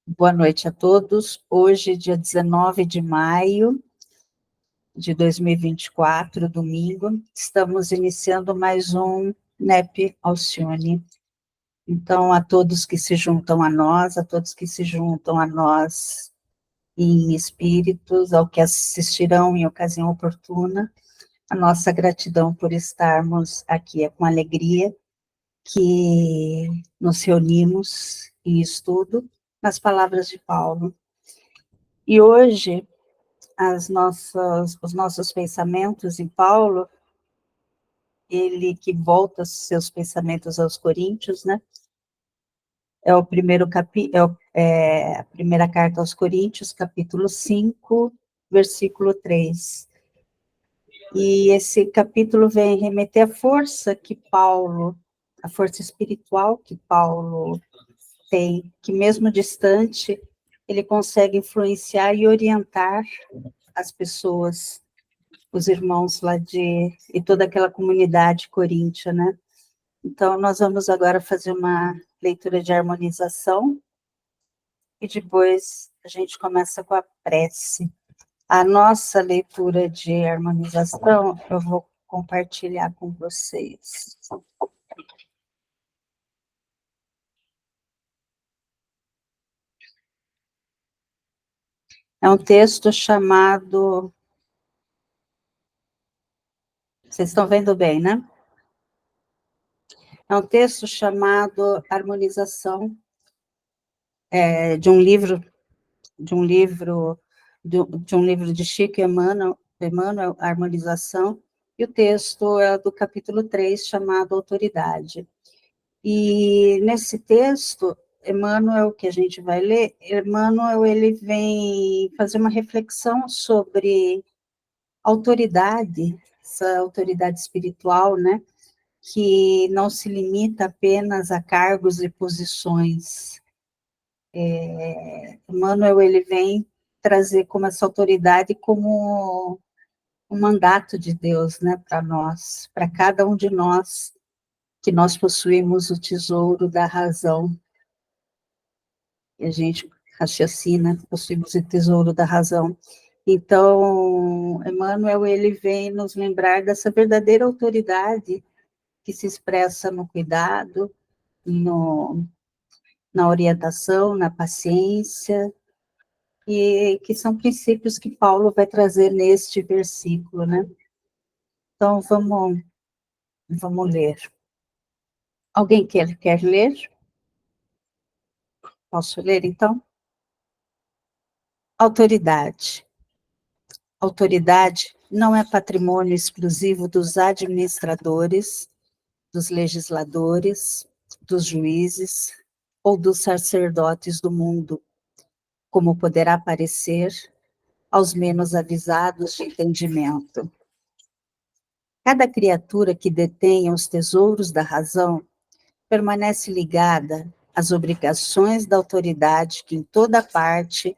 Boa noite a todos. Hoje, dia 19 de maio de 2024, domingo, estamos iniciando mais um NEP Alcione. Então, a todos que se juntam a nós, a todos que se juntam a nós em espíritos, ao que assistirão em ocasião oportuna, a nossa gratidão por estarmos aqui. É com alegria que nos reunimos em estudo nas palavras de Paulo. E hoje, os nossos pensamentos em Paulo, ele que volta seus pensamentos aos Coríntios, né? É o primeiro a primeira carta aos Coríntios, capítulo 5, versículo 3. E esse capítulo vem remeter a força espiritual que Paulo tem, que mesmo distante, ele consegue influenciar e orientar as pessoas, os irmãos lá e toda aquela comunidade coríntia, né? Então, nós vamos agora fazer uma leitura de harmonização e depois a gente começa com a prece. A nossa leitura de harmonização eu vou compartilhar com vocês. É um texto chamado... Vocês estão vendo bem, né? É um texto chamado Harmonização, de um livro de Chico Emmanuel, Harmonização, e o texto é do capítulo 3, chamado Autoridade. E nesse texto, Emmanuel, que a gente vai ler, Emmanuel, ele vem fazer uma reflexão sobre autoridade, essa autoridade espiritual, né, que não se limita apenas a cargos e posições. Emmanuel, ele vem trazer como essa autoridade como um mandato de Deus, né, para nós, para cada um de nós, que nós possuímos o tesouro da razão, e a gente raciocina, possuímos o tesouro da razão. Então, Emmanuel, ele vem nos lembrar dessa verdadeira autoridade que se expressa no cuidado, na orientação, na paciência, e que são princípios que Paulo vai trazer neste versículo, né? Então, vamos ler. Alguém quer ler? Posso ler, então? Autoridade. Autoridade não é patrimônio exclusivo dos administradores, dos legisladores, dos juízes ou dos sacerdotes do mundo, como poderá parecer aos menos avisados de entendimento. Cada criatura que detenha os tesouros da razão permanece ligada às obrigações da autoridade que em toda parte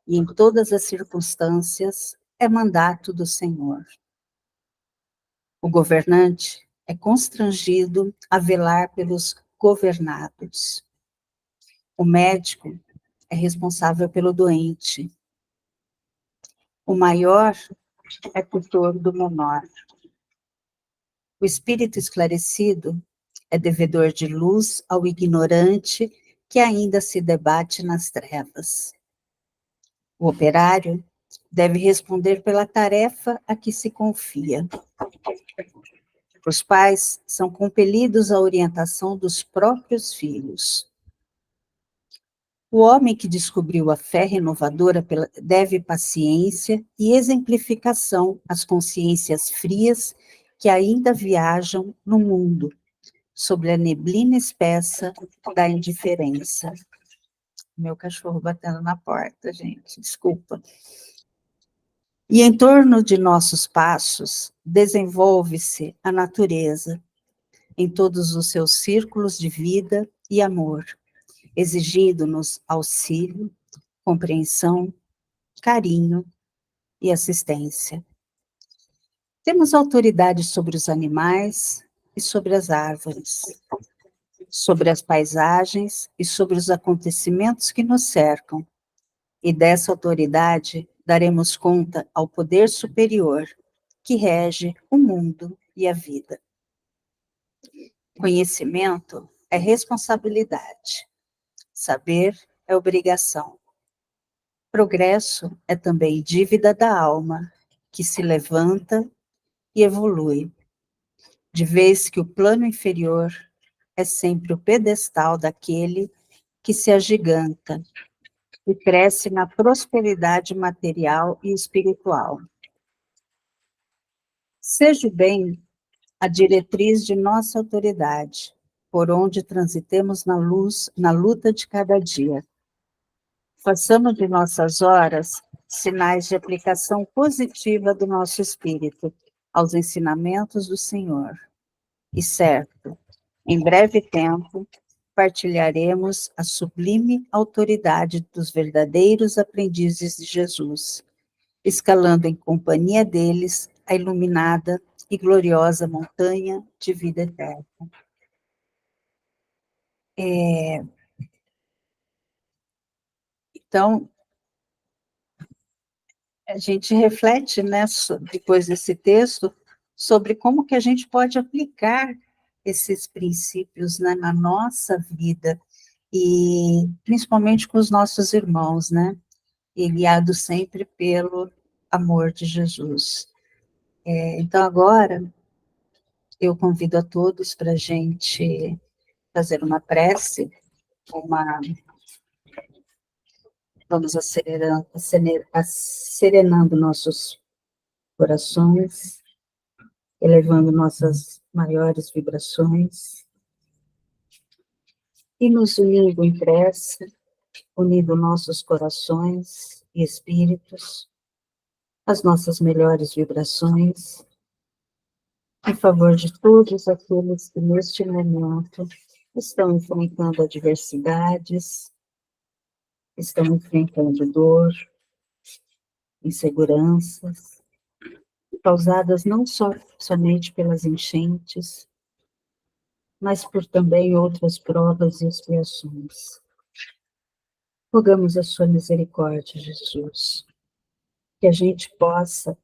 e em todas as circunstâncias é mandato do Senhor. O governante é constrangido a velar pelos governados. O médico é responsável pelo doente. O maior é tutor do menor. O espírito esclarecido é devedor de luz ao ignorante que ainda se debate nas trevas. O operário deve responder pela tarefa a que se confia. Os pais são compelidos à orientação dos próprios filhos. O homem que descobriu a fé renovadora deve paciência e exemplificação às consciências frias que ainda viajam no mundo, sobre a neblina espessa da indiferença. Meu cachorro batendo na porta, gente, desculpa. E em torno de nossos passos, desenvolve-se a natureza, em todos os seus círculos de vida e amor, exigindo-nos auxílio, compreensão, carinho e assistência. Temos autoridade sobre os animais e sobre as árvores. sobre as paisagens e sobre os acontecimentos que nos cercam, e dessa autoridade daremos conta ao poder superior que rege o mundo e a vida. Conhecimento é responsabilidade, saber é obrigação. Progresso é também dívida da alma, que se levanta e evolui, de vez que o plano inferior é sempre o pedestal daquele que se agiganta e cresce na prosperidade material e espiritual. Seja o bem a diretriz de nossa autoridade, por onde transitemos na luz, na luta de cada dia. Façamos de nossas horas sinais de aplicação positiva do nosso espírito aos ensinamentos do Senhor. E certo, em breve tempo, partilharemos a sublime autoridade dos verdadeiros aprendizes de Jesus, escalando em companhia deles a iluminada e gloriosa montanha de vida eterna. Então, a gente reflete, né, depois desse texto, sobre como que a gente pode aplicar esses princípios, né, na nossa vida, e principalmente com os nossos irmãos, né, e guiado sempre pelo amor de Jesus. Então, agora, eu convido a todos para a gente fazer uma prece, uma, vamos serenando nossos corações, elevando nossas maiores vibrações e nos unindo em prece, unindo nossos corações e espíritos, as nossas melhores vibrações, em favor de todos aqueles que neste momento estão enfrentando adversidades, estão enfrentando dor, inseguranças, causadas não somente pelas enchentes, mas por também outras provas e expiações. Rogamos a sua misericórdia, Jesus, que a gente possa,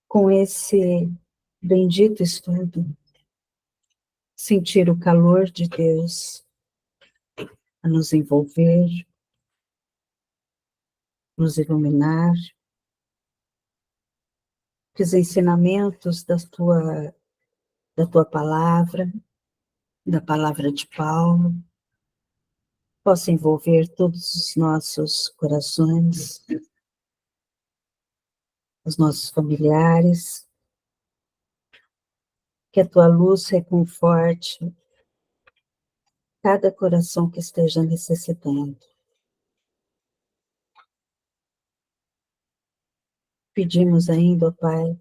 com esse bendito estudo, sentir o calor de Deus a nos envolver, nos iluminar, que os ensinamentos da tua palavra, da palavra de Paulo, possa envolver todos os nossos corações, os nossos familiares, que a tua luz reconforte cada coração que esteja necessitando. Pedimos ainda, ó Pai,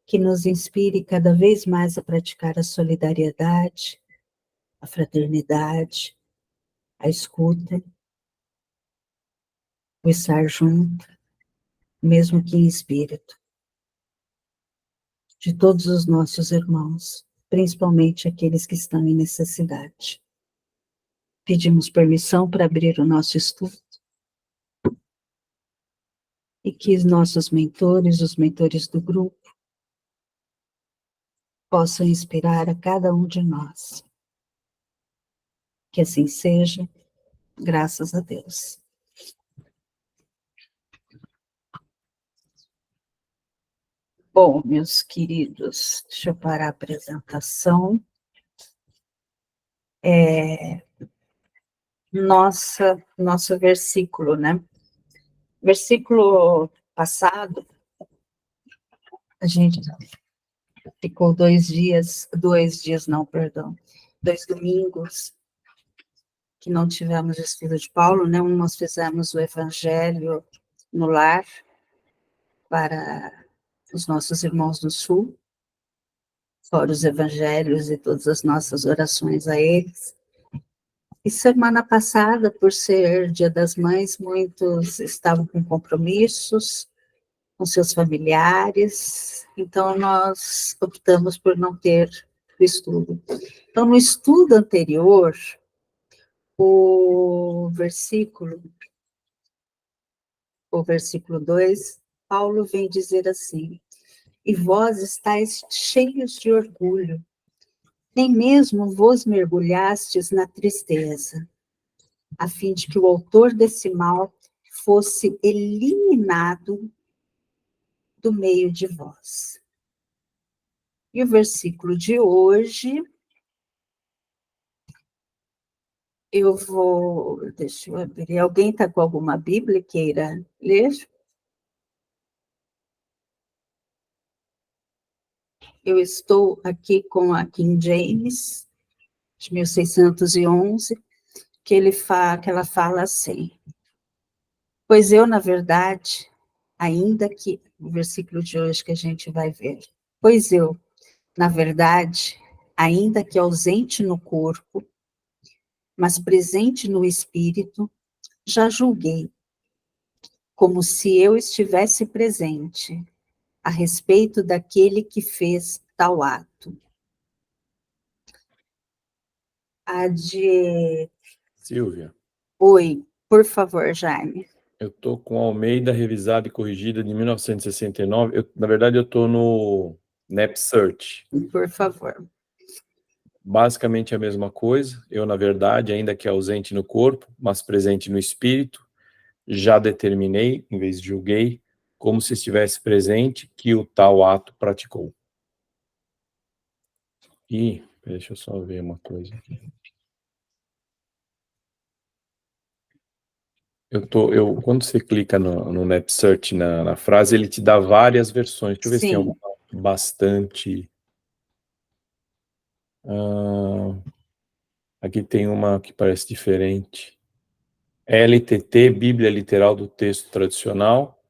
que nos inspire cada vez mais a praticar a solidariedade, a fraternidade, a escuta, o estar junto, mesmo que em espírito, de todos os nossos irmãos, principalmente aqueles que estão em necessidade. Pedimos permissão para abrir o nosso estudo e que os nossos mentores, os mentores do grupo, possam inspirar a cada um de nós. Que assim seja, graças a Deus. Bom, meus queridos, deixa eu parar a apresentação. Nosso versículo, né? Versículo passado, a gente ficou 2 domingos que não tivemos o estudo de Paulo, né? Nós fizemos o Evangelho no lar para os nossos irmãos do Sul, fora os evangelhos e todas as nossas orações a eles. E semana passada, por ser Dia das Mães, muitos estavam com compromissos com seus familiares, então nós optamos por não ter do estudo. Então, no estudo anterior, o versículo 2, Paulo vem dizer assim: e vós estáis cheios de orgulho, nem mesmo vos mergulhastes na tristeza, a fim de que o autor desse mal fosse eliminado do meio de vós. E o versículo de hoje, eu vou, deixa eu abrir, alguém está com alguma Bíblia queira ler? Eu estou aqui com a King James, de 1611, que ela fala assim: pois eu, na verdade, ainda que, o versículo de hoje que a gente vai ver, pois eu, na verdade, ainda que ausente no corpo, mas presente no espírito, já julguei, como se eu estivesse presente, a respeito daquele que fez tal ato. A de... Silvia, Oi, por favor, Jaime. eu estou com Almeida revisada e corrigida de 1969. Na verdade, eu estou no NapSearch. Por favor. Basicamente a mesma coisa. Eu, na verdade, ainda que ausente no corpo, mas presente no espírito, já determinei, em vez de julguei, como se estivesse presente, que o tal ato praticou. E, deixa eu só ver uma coisa aqui. Quando você clica no NapSearch na frase, ele te dá várias versões. Deixa eu ver se tem Sim. alguma bastante. Aqui tem uma que parece diferente. LTT, Bíblia Literal do Texto Tradicional.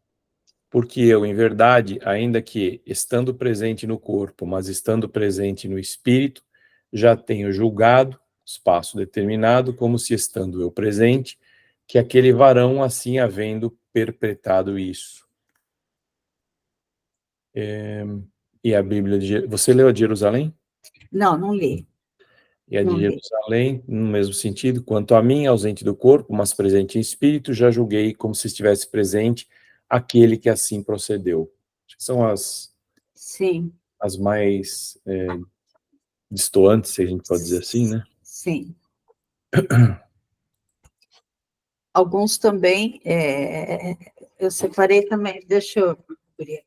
Porque eu, em verdade, ainda que estando presente no corpo, mas estando presente no espírito, já tenho julgado, espaço determinado, como se estando eu presente, que aquele varão, assim havendo perpetrado isso. E a Bíblia de... Você leu a de Jerusalém? Não, não li. E a de Não li. Jerusalém, no mesmo sentido, quanto a mim, ausente do corpo, mas presente em espírito, já julguei como se estivesse presente aquele que assim procedeu. São Sim. as mais destoantes, se a gente pode dizer assim, né? Sim. Alguns também, eu separei também, deixa eu abrir.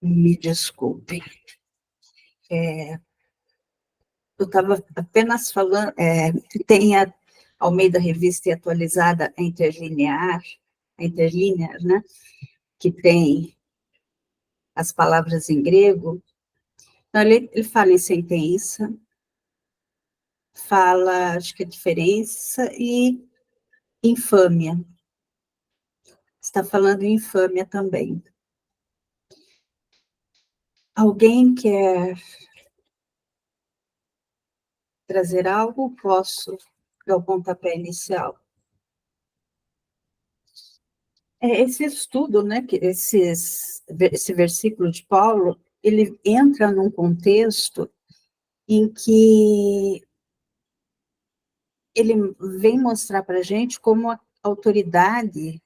Me desculpem. Eu estava apenas falando, tem a Almeida Revista e Atualizada interlinear, né? Que tem as palavras em grego. Então, ele fala em sentença, fala, acho que a diferença, e infâmia. Está falando em infâmia também. Alguém quer trazer algo? Posso dar o pontapé inicial. Esse estudo, né, esse versículo de Paulo, ele entra num contexto em que ele vem mostrar para a gente como a autoridade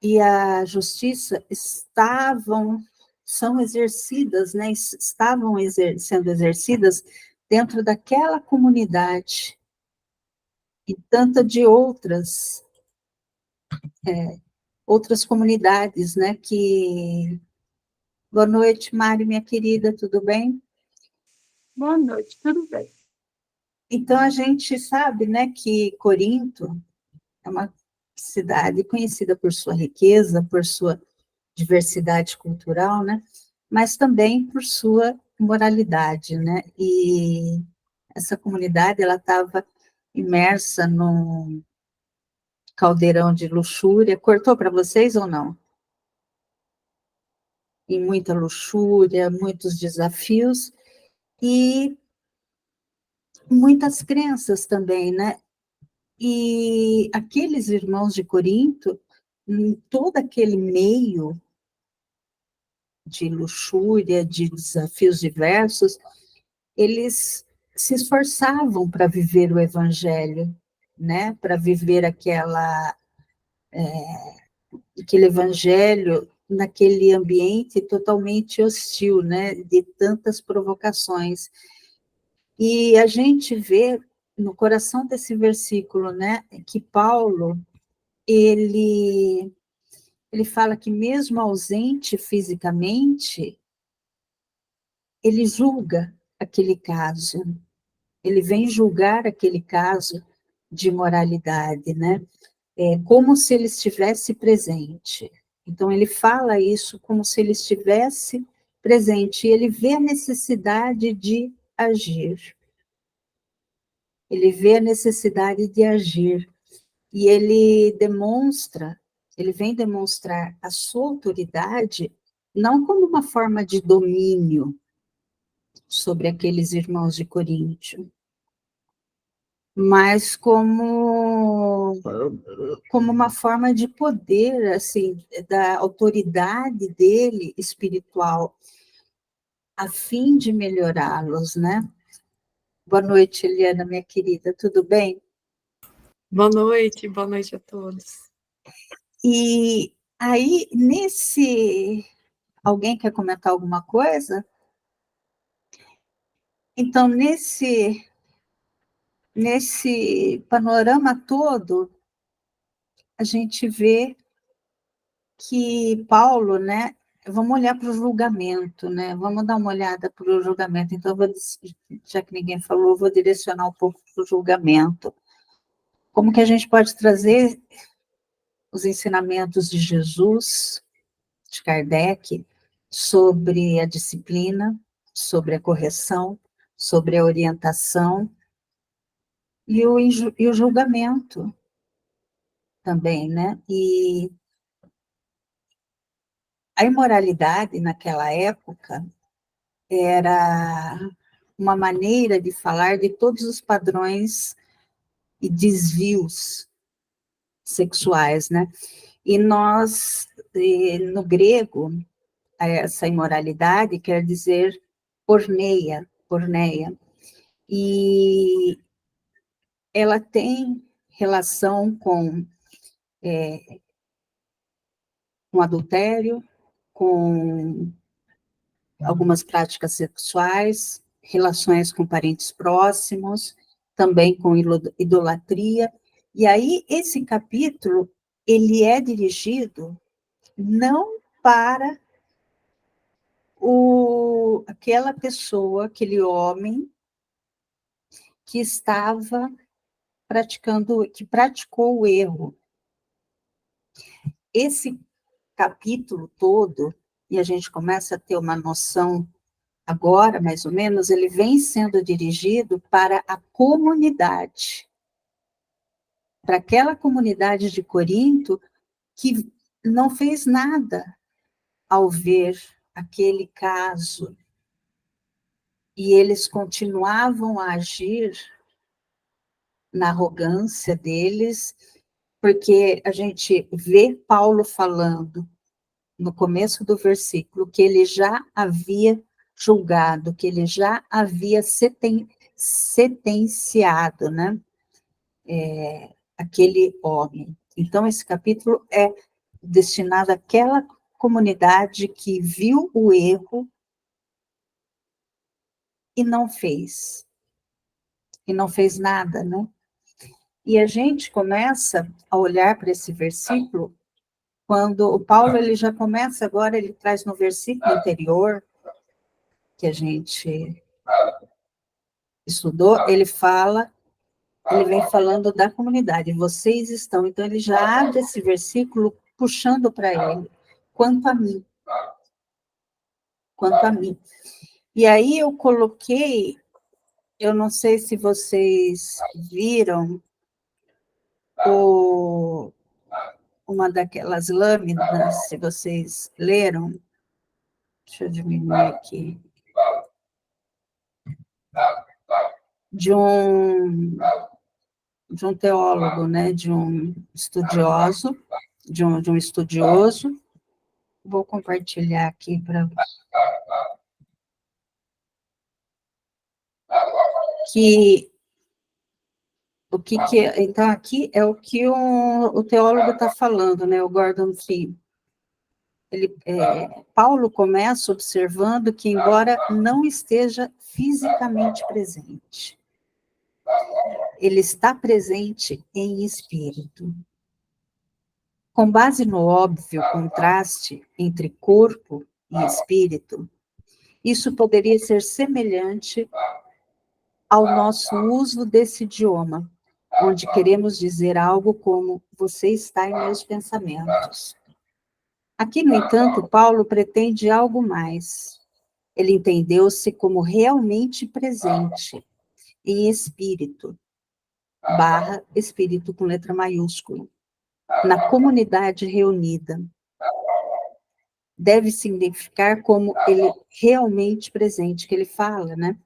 e a justiça são exercidas, né, estavam sendo exercidas dentro daquela comunidade e tanta de outras comunidades, né, que... Boa noite, Mari, minha querida, tudo bem? Boa noite, tudo bem? Então, a gente sabe, né, que Corinto é uma cidade conhecida por sua riqueza, por sua diversidade cultural, né? Mas também por sua moralidade, né? E essa comunidade, ela estava imersa num caldeirão de luxúria. Cortou para vocês ou não? Em muita luxúria, muitos desafios e muitas crenças também, né? E aqueles irmãos de Corinto, em todo aquele meio de luxúria, de desafios diversos, eles se esforçavam para viver o evangelho, né? Para viver aquele evangelho naquele ambiente totalmente hostil, né? De tantas provocações. E a gente vê no coração desse versículo, né, que Paulo, ele fala que mesmo ausente fisicamente, ele julga aquele caso, ele vem julgar aquele caso de imoralidade, né? Como se ele estivesse presente. Então, ele fala isso como se ele estivesse presente, e ele vê a necessidade de agir. Ele vê a necessidade de agir, e ele vem demonstrar a sua autoridade, não como uma forma de domínio sobre aqueles irmãos de Coríntio, mas como uma forma de poder, assim, da autoridade dele espiritual, a fim de melhorá-los, né? Boa noite, Eliana, minha querida, tudo bem? Boa noite a todos. E aí, alguém quer comentar alguma coisa? Então, nesse panorama todo, a gente vê que Paulo, né? Vamos olhar para o julgamento, né? Vamos dar uma olhada para o julgamento. Então, já que ninguém falou, eu vou direcionar um pouco para o julgamento. Como que a gente pode trazer os ensinamentos de Jesus, de Kardec, sobre a disciplina, sobre a correção, sobre a orientação e o julgamento também, né? E a imoralidade naquela época era uma maneira de falar de todos os padrões e desvios sexuais, né? E no grego, essa imoralidade quer dizer porneia, e ela tem relação com adultério, com algumas práticas sexuais, relações com parentes próximos, também com idolatria. E aí, esse capítulo, ele é dirigido não para aquela pessoa, aquele homem que que praticou o erro. Esse capítulo todo, e a gente começa a ter uma noção agora, mais ou menos, ele vem sendo dirigido para a comunidade, para aquela comunidade de Corinto que não fez nada ao ver aquele caso, e eles continuavam a agir na arrogância deles, porque a gente vê Paulo falando no começo do versículo que ele já havia julgado, que ele já havia sentenciado, né, aquele homem. Então, esse capítulo é destinado àquela comunidade que viu o erro e não fez nada, né? E a gente começa a olhar para esse versículo quando o Paulo, ele já começa agora, ele traz no versículo anterior, que a gente estudou, ele fala ele vem falando da comunidade, vocês estão, então ele já abre esse versículo puxando para ele, quanto a mim. Quanto a mim. E aí eu coloquei, eu não sei se vocês viram uma daquelas lâminas, se vocês leram, deixa eu diminuir aqui, de um teólogo, né, de um estudioso, de um estudioso. Vou compartilhar aqui para que então aqui é o que o teólogo está falando, né, o Gordon Fee. Paulo começa observando que, embora não esteja fisicamente presente, ele está presente em espírito. Com base no óbvio contraste entre corpo e espírito, isso poderia ser semelhante ao nosso uso desse idioma, onde queremos dizer algo como você está em meus pensamentos. Aqui, no entanto, Paulo pretende algo mais. Ele entendeu-se como realmente presente, em espírito, espírito com letra maiúscula, na comunidade reunida. Deve significar como ele realmente presente, que ele fala, né?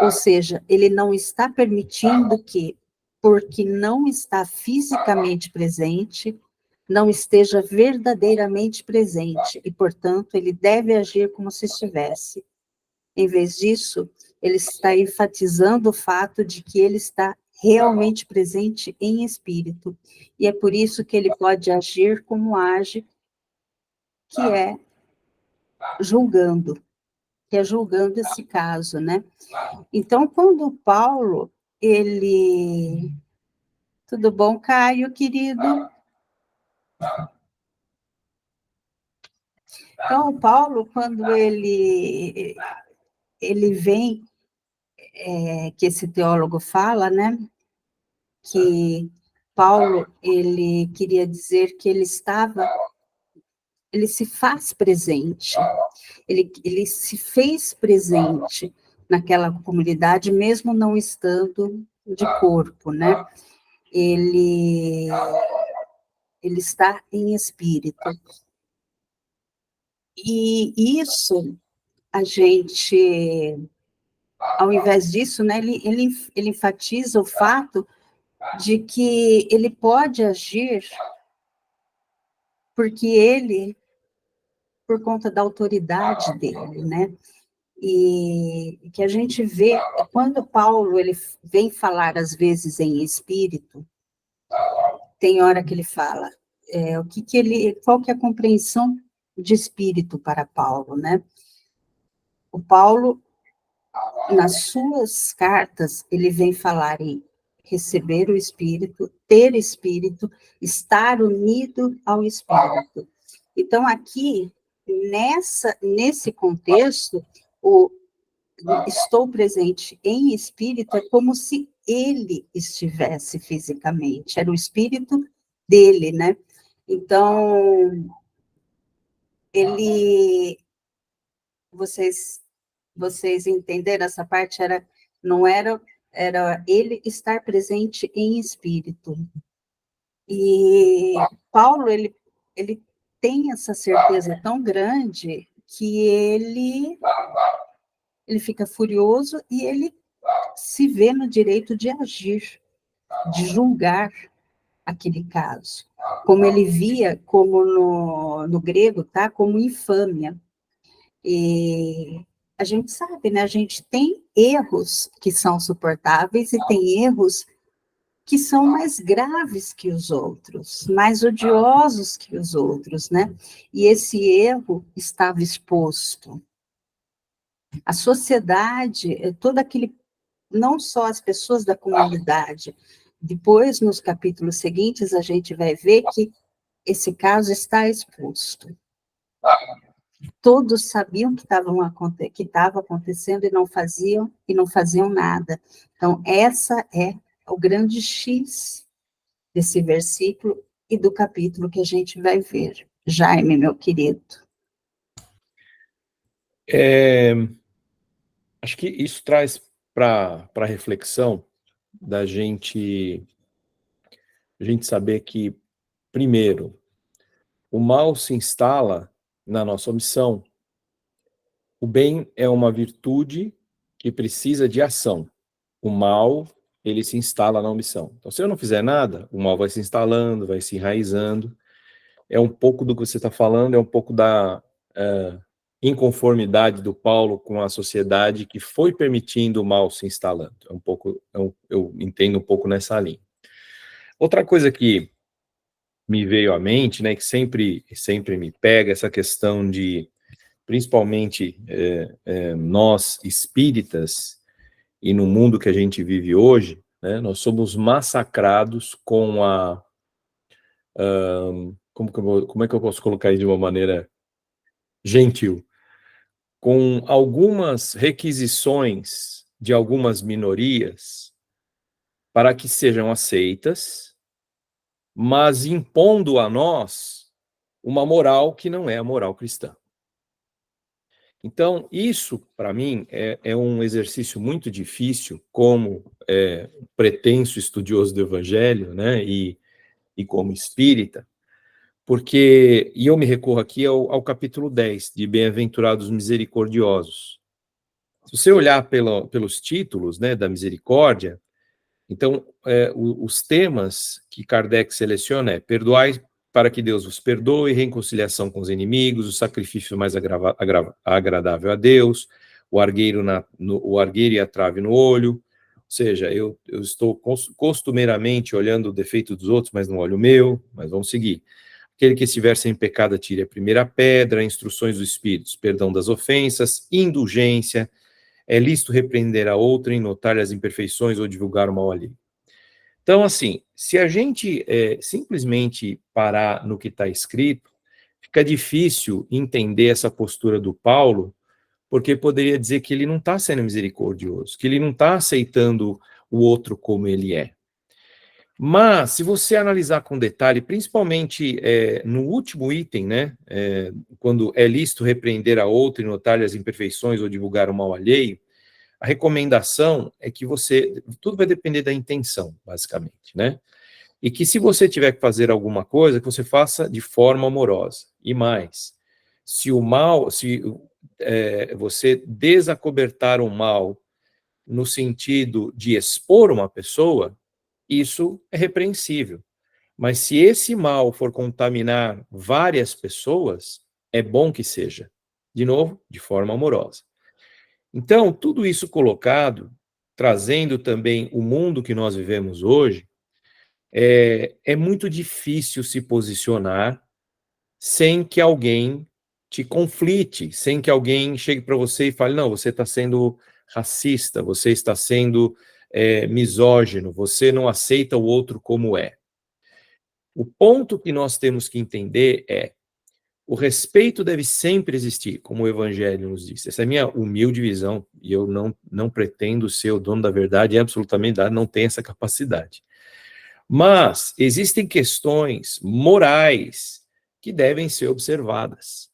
Ou seja, ele não está permitindo que, porque não está fisicamente presente, não esteja verdadeiramente presente, e, portanto, ele deve agir como se estivesse. Em vez disso, ele está enfatizando o fato de que ele está realmente presente em espírito, e é por isso que ele pode agir como age, que é julgando esse caso, né? Então, quando Paulo, ele... Tudo bom, Caio, querido? Então, Paulo, quando ele vem, que esse teólogo fala, né, que Paulo, ele queria dizer que ele se faz presente, ele se fez presente naquela comunidade, mesmo não estando de corpo, né, ele está em espírito. E isso, a gente, ao invés disso, né, ele enfatiza o fato de que ele pode agir por conta da autoridade dele, né? E que a gente vê, quando Paulo, ele vem falar, às vezes, em espírito, tem hora que ele fala, qual que é a compreensão de espírito para Paulo, né? O Paulo, nas suas cartas, ele vem falar em receber o Espírito, ter Espírito, estar unido ao Espírito. Então, aqui, nesse contexto, estou presente em Espírito é como se ele estivesse fisicamente, era o Espírito dele, né? Então, vocês entenderam essa parte? Não era ele estar presente em espírito. E Paulo, ele tem essa certeza tão grande que ele fica furioso e ele se vê no direito de agir, de julgar aquele caso. Como ele via, como no grego, tá? Como infâmia. E a gente sabe, né? A gente tem erros que são suportáveis e tem erros que são mais graves que os outros, mais odiosos que os outros, né? E esse erro estava exposto. A sociedade, todo aquele, não só as pessoas da comunidade, depois, nos capítulos seguintes, a gente vai ver que esse caso está exposto. Todos sabiam que estava acontecendo e não faziam nada. Então, essa é o grande X desse versículo e do capítulo que a gente vai ver. Jaime, meu querido. Acho que isso traz para a reflexão da gente saber que, primeiro, o mal se instala na nossa omissão. O bem é uma virtude que precisa de ação. O mal, ele se instala na omissão. Então, se eu não fizer nada, o mal vai se instalando, vai se enraizando. É um pouco do que você está falando, é um pouco da inconformidade do Paulo com a sociedade que foi permitindo o mal se instalando. É um pouco, eu entendo um pouco nessa linha. Outra coisa que me veio à mente, né, que sempre me pega, essa questão de, principalmente nós espíritas, e no mundo que a gente vive hoje, né, nós somos massacrados com a... como é que eu posso colocar isso de uma maneira gentil? Com algumas requisições de algumas minorias para que sejam aceitas, mas impondo a nós uma moral que não é a moral cristã. Então, isso, para mim, é um exercício muito difícil, como pretenso estudioso do Evangelho, né, e como espírita, porque, e eu me recorro aqui ao capítulo 10, de Bem-aventurados Misericordiosos. Se você olhar pelos títulos, né, da misericórdia, então, os temas que Kardec seleciona é: perdoai para que Deus vos perdoe, reconciliação com os inimigos, o sacrifício mais agradável a Deus, o argueiro e a trave no olho. Ou seja, eu estou costumeiramente olhando o defeito dos outros, mas não olho o meu, mas vamos seguir. Aquele que estiver sem pecado, atire a primeira pedra, instruções dos Espíritos, perdão das ofensas, indulgência, é lícito repreender a outrem, notar as imperfeições ou divulgar o mal alheio. Então, assim, se a gente simplesmente parar no que está escrito, fica difícil entender essa postura do Paulo, porque poderia dizer que ele não está sendo misericordioso, que ele não está aceitando o outro como ele é. Mas, se você analisar com detalhe, principalmente no último item, né, quando é lícito repreender a outrem, notar as imperfeições ou divulgar o mal alheio, a recomendação é que tudo vai depender da intenção, basicamente, né? E que se você tiver que fazer alguma coisa, que você faça de forma amorosa. E mais, se você desacobertar o mal no sentido de expor uma pessoa, isso é repreensível. Mas se esse mal for contaminar várias pessoas, é bom que seja, de novo, de forma amorosa. Então, tudo isso colocado, trazendo também o mundo que nós vivemos hoje, é muito difícil se posicionar sem que alguém te conflite, sem que alguém chegue para você e fale: não, você está sendo racista, você está sendo misógino, você não aceita o outro como é. O ponto que nós temos que entender é: o respeito deve sempre existir, como o Evangelho nos diz. Essa é a minha humilde visão, e eu não pretendo ser o dono da verdade, e absolutamente não tenho essa capacidade. Mas existem questões morais que devem ser observadas,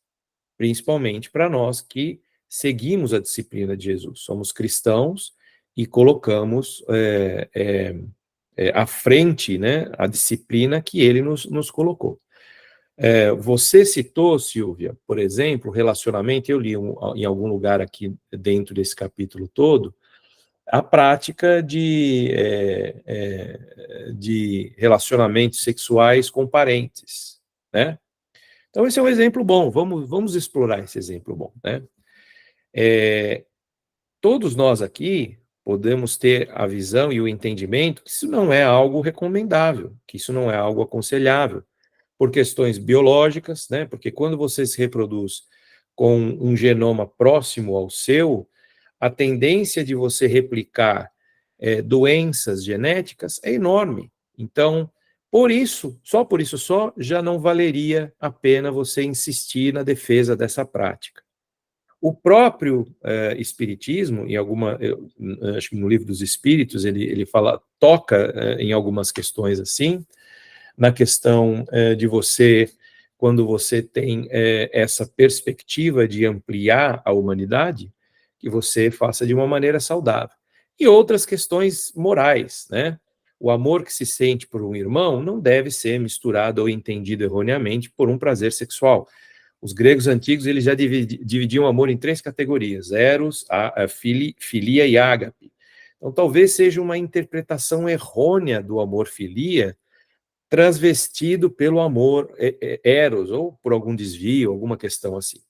principalmente para nós que seguimos a disciplina de Jesus. Somos cristãos e colocamos à frente, né, a disciplina que ele nos colocou. Você citou, Silvia, por exemplo, relacionamento, eu li em algum lugar aqui dentro desse capítulo todo, a prática de relacionamentos sexuais com parentes, né? Então, esse é um exemplo bom, vamos explorar esse exemplo bom, né? Todos nós aqui podemos ter a visão e o entendimento que isso não é algo recomendável, que isso não é algo aconselhável, por questões biológicas, né? Porque quando você se reproduz com um genoma próximo ao seu, a tendência de você replicar doenças genéticas é enorme. Então, por isso já não valeria a pena você insistir na defesa dessa prática. O próprio Espiritismo, acho que no Livro dos Espíritos, ele toca em algumas questões assim, na questão de você, quando você tem essa perspectiva de ampliar a humanidade, que você faça de uma maneira saudável. E outras questões morais, né? O amor que se sente por um irmão não deve ser misturado ou entendido erroneamente por um prazer sexual. Os gregos antigos, eles já dividiam o amor em 3 categorias: eros, filia e ágape. Então, talvez seja uma interpretação errônea do amor filia, transvestido pelo amor eros, ou por algum desvio, alguma questão assim.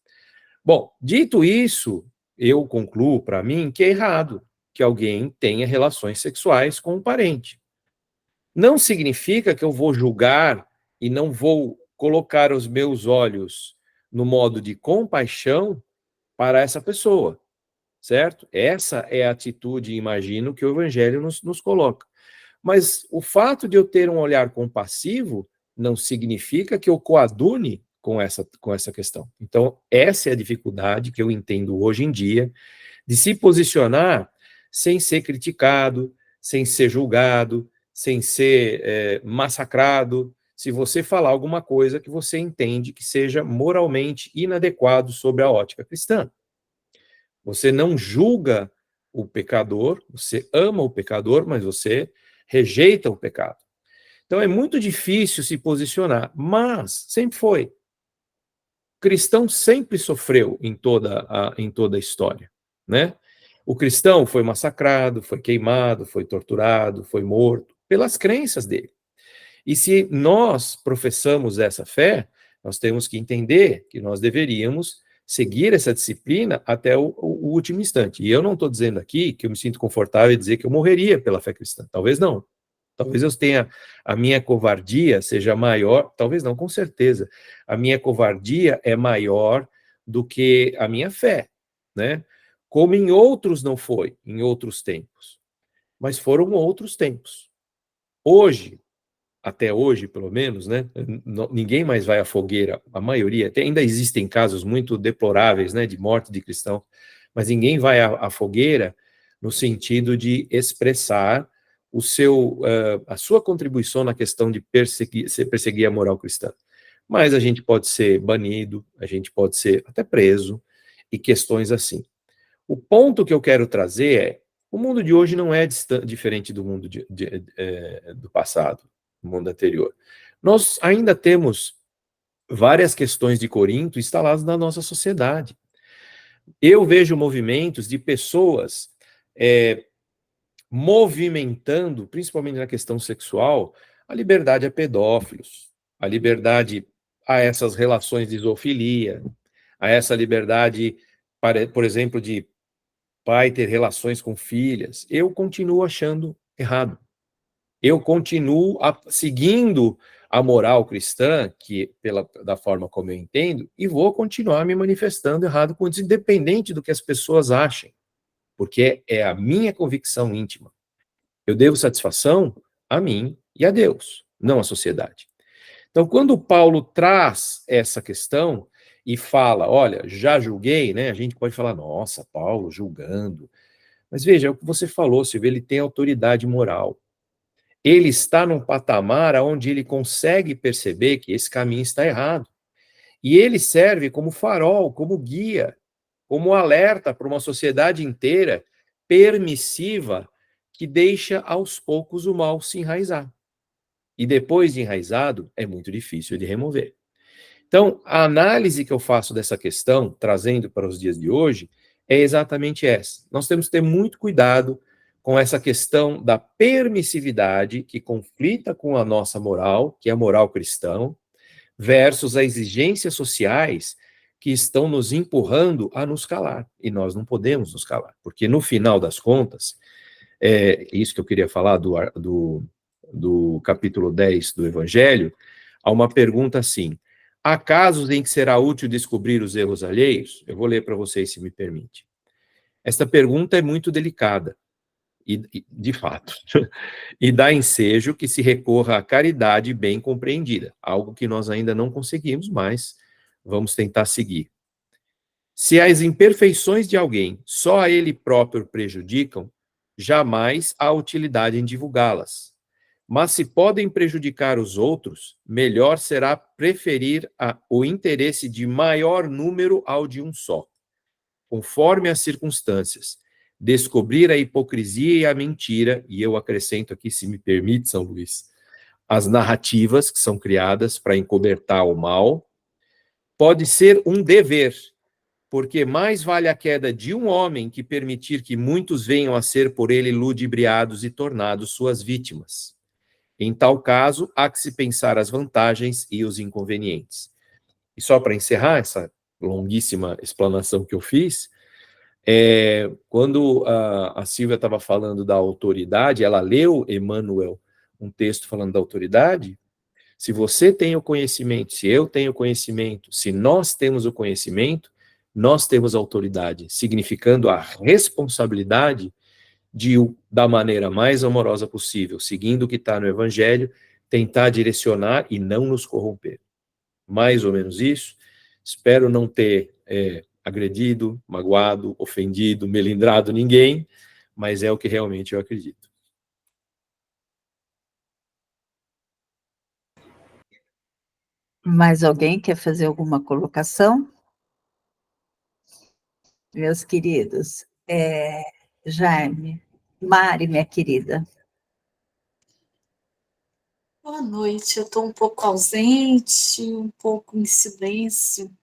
Bom, dito isso, eu concluo para mim que é errado que alguém tenha relações sexuais com um parente. Não significa que eu vou julgar e não vou colocar os meus olhos no modo de compaixão para essa pessoa, certo? Essa é a atitude, imagino, que o Evangelho nos coloca. Mas o fato de eu ter um olhar compassivo não significa que eu coadune com essa questão. Então, essa é a dificuldade que eu entendo hoje em dia, de se posicionar sem ser criticado, sem ser julgado, sem ser massacrado, se você falar alguma coisa que você entende que seja moralmente inadequado sobre a ótica cristã. Você não julga o pecador, você ama o pecador, mas você rejeita o pecado. Então é muito difícil se posicionar, mas sempre foi. O cristão sempre sofreu em toda a história, né? O cristão foi massacrado, foi queimado, foi torturado, foi morto pelas crenças dele. E se nós professamos essa fé, nós temos que entender que nós deveríamos seguir essa disciplina até o último instante. E eu não estou dizendo aqui que eu me sinto confortável em dizer que eu morreria pela fé cristã. Talvez não. Talvez eu tenha, a minha covardia seja maior, talvez não, com certeza. A minha covardia é maior do que a minha fé, né? Como em outros não foi, em outros tempos. Mas foram outros tempos. Hoje, até hoje, pelo menos, né? Ninguém mais vai à fogueira, a maioria, ainda existem casos muito deploráveis, né, de morte de cristão, mas ninguém vai à fogueira no sentido de expressar a sua contribuição na questão de perseguir a moral cristã. Mas a gente pode ser banido, a gente pode ser até preso, e questões assim. O ponto que eu quero trazer é: o mundo de hoje não é diferente do mundo do passado, do mundo anterior. Nós ainda temos várias questões de Corinto instaladas na nossa sociedade. Eu vejo movimentos de pessoas movimentando, principalmente na questão sexual, a liberdade a pedófilos, a liberdade a essas relações de zoofilia, a essa liberdade, por exemplo, de pai ter relações com filhas. Eu continuo achando errado. Eu continuo seguindo a moral cristã, da forma como eu entendo, e vou continuar me manifestando errado com isso, independente do que as pessoas achem, porque é a minha convicção íntima. Eu devo satisfação a mim e a Deus, não à sociedade. Então, quando Paulo traz essa questão e fala, olha, já julguei, né? A gente pode falar, nossa, Paulo julgando. Mas veja, é o que você falou, Silvio, ele tem autoridade moral. Ele está num patamar onde ele consegue perceber que esse caminho está errado. E ele serve como farol, como guia, como alerta para uma sociedade inteira permissiva que deixa aos poucos o mal se enraizar. E depois de enraizado, é muito difícil de remover. Então, a análise que eu faço dessa questão, trazendo para os dias de hoje, é exatamente essa. Nós temos que ter muito cuidado com essa questão da permissividade que conflita com a nossa moral, que é a moral cristã, versus as exigências sociais que estão nos empurrando a nos calar. E nós não podemos nos calar, porque no final das contas, isso que eu queria falar do capítulo 10 do Evangelho, há uma pergunta assim: há casos em que será útil descobrir os erros alheios? Eu vou ler para vocês, se me permite. Esta pergunta é muito delicada, e de fato, e dá ensejo que se recorra à caridade bem compreendida, algo que nós ainda não conseguimos, mas vamos tentar seguir. Se as imperfeições de alguém só a ele próprio prejudicam, jamais há utilidade em divulgá-las. Mas se podem prejudicar os outros, melhor será preferir o interesse de maior número ao de um só. Conforme as circunstâncias, descobrir a hipocrisia e a mentira, e eu acrescento aqui, se me permite, São Luís, as narrativas que são criadas para encobertar o mal, pode ser um dever, porque mais vale a queda de um homem que permitir que muitos venham a ser por ele ludibriados e tornados suas vítimas. Em tal caso, há que se pensar as vantagens e os inconvenientes. E só para encerrar essa longuíssima explanação que eu fiz, quando a Silvia estava falando da autoridade, ela leu, Emmanuel, um texto falando da autoridade. Se você tem o conhecimento, se eu tenho o conhecimento, se nós temos o conhecimento, nós temos autoridade, significando a responsabilidade de, da maneira mais amorosa possível, seguindo o que está no Evangelho, tentar direcionar e não nos corromper. Mais ou menos isso. Espero não ter agredido, magoado, ofendido, melindrado ninguém, mas é o que realmente eu acredito. Mais alguém quer fazer alguma colocação? Meus queridos, Jaime, Mari, minha querida. Boa noite, eu estou um pouco ausente, um pouco em silêncio.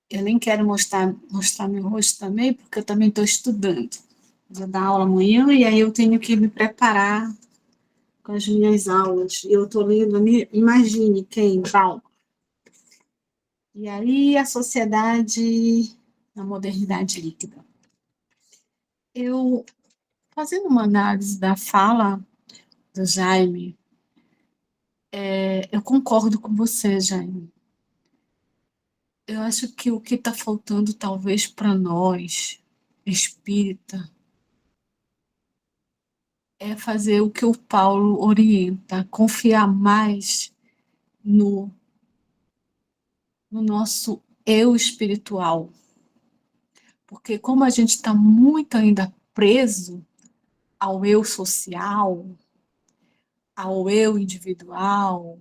Eu nem quero mostrar meu rosto também, porque eu também estou estudando. Vou dar aula amanhã e aí eu tenho que me preparar com as minhas aulas. Eu estou lendo, imagine quem, Val. E aí a sociedade na modernidade líquida. Eu, fazendo uma análise da fala do Jaime, eu concordo com você, Jaime. Eu acho que o que está faltando, talvez, para nós, espírita, é fazer o que o Paulo orienta, confiar mais no nosso eu espiritual. Porque como a gente está muito ainda preso ao eu social, ao eu individual,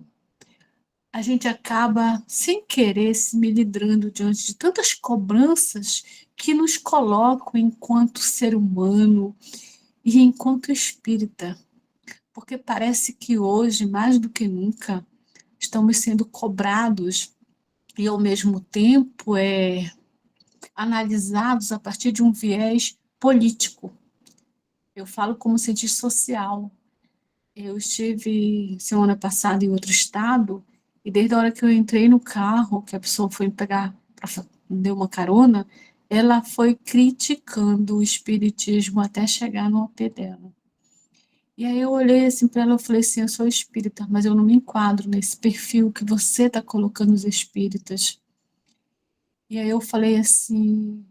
a gente acaba, sem querer, se milidrando diante de tantas cobranças que nos colocam enquanto ser humano e enquanto espírita. Porque parece que hoje, mais do que nunca, estamos sendo cobrados e, ao mesmo tempo, analisados a partir de um viés político. Eu falo como cientista social. Eu estive semana passada em outro estado e desde a hora que eu entrei no carro, que a pessoa foi me pegar, me deu uma carona, ela foi criticando o espiritismo até chegar no AP dela. E aí eu olhei assim para ela e falei assim, eu sou espírita, mas eu não me enquadro nesse perfil que você está colocando os espíritas. E aí eu falei assim,